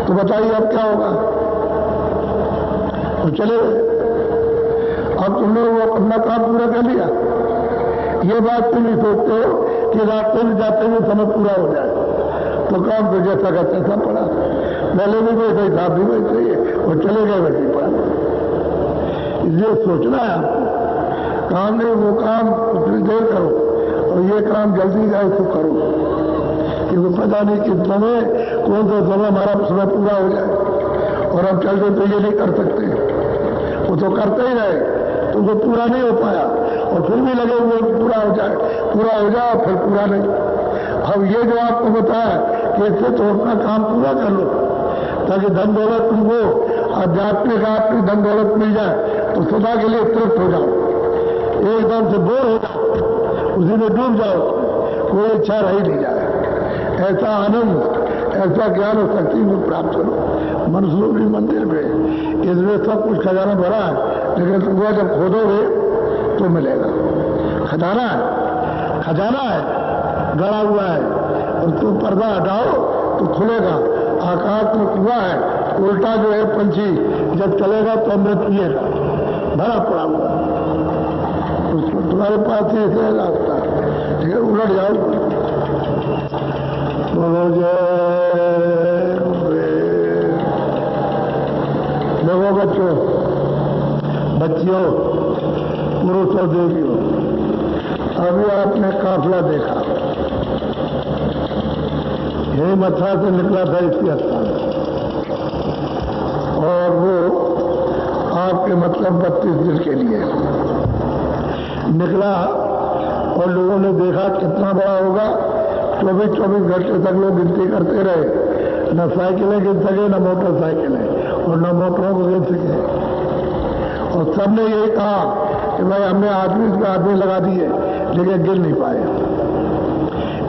तो बताइए अब क्या होगा? तो चले गए, अब तुमने वो अपना काम पूरा कर लिया। ये बात तुम नहीं सोचते हो कि रास्ते में जाते हुए समय पूरा हो जाए, तो काम तो जैसा का तैसा पड़ा। पहले भी वैसे ही था, भी वैसे ही है, और चले गए वैसे ही पड़ा। इसलिए सोचना है आपको, काम नहीं वो काम कुछ देर करो और ये काम जल्दी जाए तो करो, क्योंकि पता नहीं किस समय कौन सा समय हमारा समय पूरा हो जाए और हम चलते तो ये नहीं कर सकते। वो तो करते ही रहे तो वो पूरा नहीं हो पाया और फिर भी लगे वो पूरा हो जाए फिर पूरा नहीं। अब ये जो आपको बताया कि इससे तो अपना काम पूरा कर लो ताकि धन दौलत तुमको आध्यात्मिक आपकी धन दौलत मिल जाए तो सदा के लिए तृप्त हो जाओ, एकदम से बोर हो जाओ, उसी में डूब जाओ, कोई इच्छा रह नहीं जाए। ऐसा आनंद ऐसा ज्ञान और शक्ति को प्राप्त करो। मनसूबी मंदिर में इसमें सब कुछ खजाना भरा है, लेकिन तुमको जब खोदोगे तो मिलेगा। खजाना है गड़ा हुआ है और तुम पर्दा हटाओ तो खुलेगा। आकाश में कुआं है, उल्टा जो है पंछी जब चलेगा तो अमृत पिएगा, भरा पड़ा हुआ उसको तुम्हारे पास ही ऐसे रास्ता, ठीक है, उलट जाओ। बोलो देखो बच्चियों, पुरुषों, देवियों, अभी आपने काफिला देखा, यही मथुरा से निकला था इसकी स्थान और वो आपके मतलब 32 दिन के लिए निकला और लोगों ने देखा कितना बड़ा होगा। 24 घंटे तक लोग गिनती करते रहे, न साइकिलें गिन सके न मोटरसाइकिलें और न मोटरों को गिन सके और सबने यही कहा कि भाई हमने आदमी लगा दिए लेकिन गिन नहीं पाए।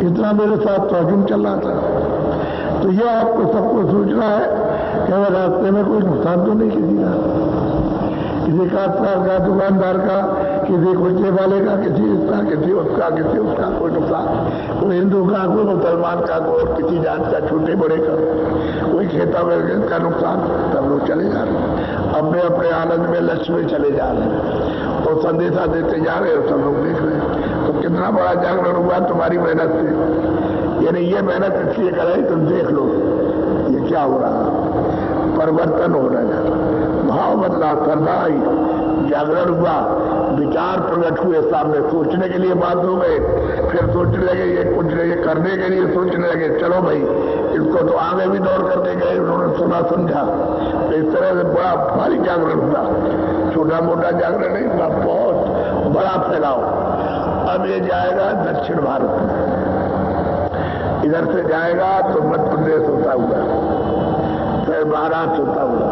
इतना मेरे साथ ट्रैकिंग चल रहा था। तो ये आपको सबको सोचना है कि अगर रास्ते में कोई नुकसान तो नहीं किसी का दुकानदार का, किसी कुल्चे वाले का, किसी उसका कोई नुकसान, कोई हिंदू का, कोई मुसलमान का, कोई किसी जात का, छोटे बड़े का, कोई खेता में का नुकसान। सब लोग चले जा रहे हैं अपने अपने आनंद में, लक्ष्य में चले जा रहे हैं और संदेशा देते जा रहे हैं, सब लोग देख रहे हैं। तो कितना बड़ा जागरण हुआ तुम्हारी मेहनत से। यानी ये मेहनत इसलिए कराई, तुम देख लो ये क्या हो रहा है, परिवर्तन हो रहा है, भाव बदला, श्रद्धा आई, जागरण हुआ, विचार प्रकट हुए सामने, सोचने के लिए बात हो गए, फिर सोचने लगे ये कुछ ये करने के लिए सोचने लगे, चलो भाई इसको तो आगे भी दौड़ करके गए, उन्होंने सुना समझा। तो इस तरह से बड़ा भारी जागरण हुआ, छोटा मोटा जागरण नहीं हुआ, बहुत बड़ा फैलाव। अब ये जाएगा दक्षिण भारत में, इधर से जाएगा तो मध्य प्रदेश होता हुआ, फिर महाराष्ट्र होता हुआ,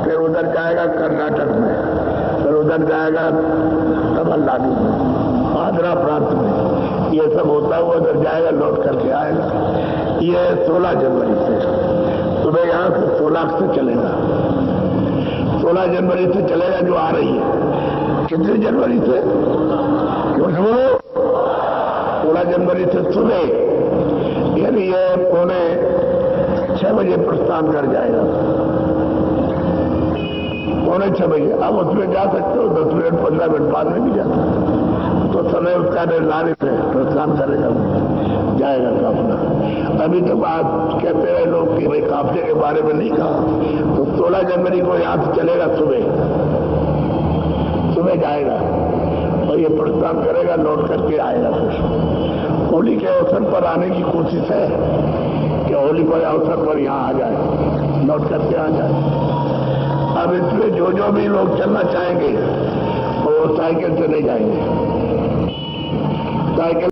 फिर उधर जाएगा कर्नाटक में, फिर उधर जाएगा तमिलनाडु में, आंध्रा प्रांत में, ये सब होता हुआ उधर जाएगा, लौट करके आएगा। ये 16 जनवरी से, सुबह यहां से 16 से चलेगा, 16 जनवरी से चलेगा जो आ रही है। कितनी जनवरी से? क्यों बोलो? 16 जनवरी से सुबह, यानी ये 6:45 बजे प्रस्थान कर जाएगा, 6:45 बजे। अब उसमें जा सकते हो, 10 मिनट 15 मिनट बाद में भी जा सकते हो, तो समय उसका निर्धारित है, प्रस्थान करेगा, जाएगा काफिला। अभी तो बात कहते रहे लोग कि भाई काफिले के बारे में नहीं कहा, तो 16 जनवरी को यहां से चलेगा, सुबह जाएगा और ये प्रस्थान करेगा, लौट करके आएगा। फिर होली के अवसर पर आने की कोशिश है कि होली के अवसर पर यहाँ आ जाए, लौट करके आ जाए। अब इसमें जो भी लोग चलना चाहेंगे वो साइकिल से नहीं जाएंगे, साइकिल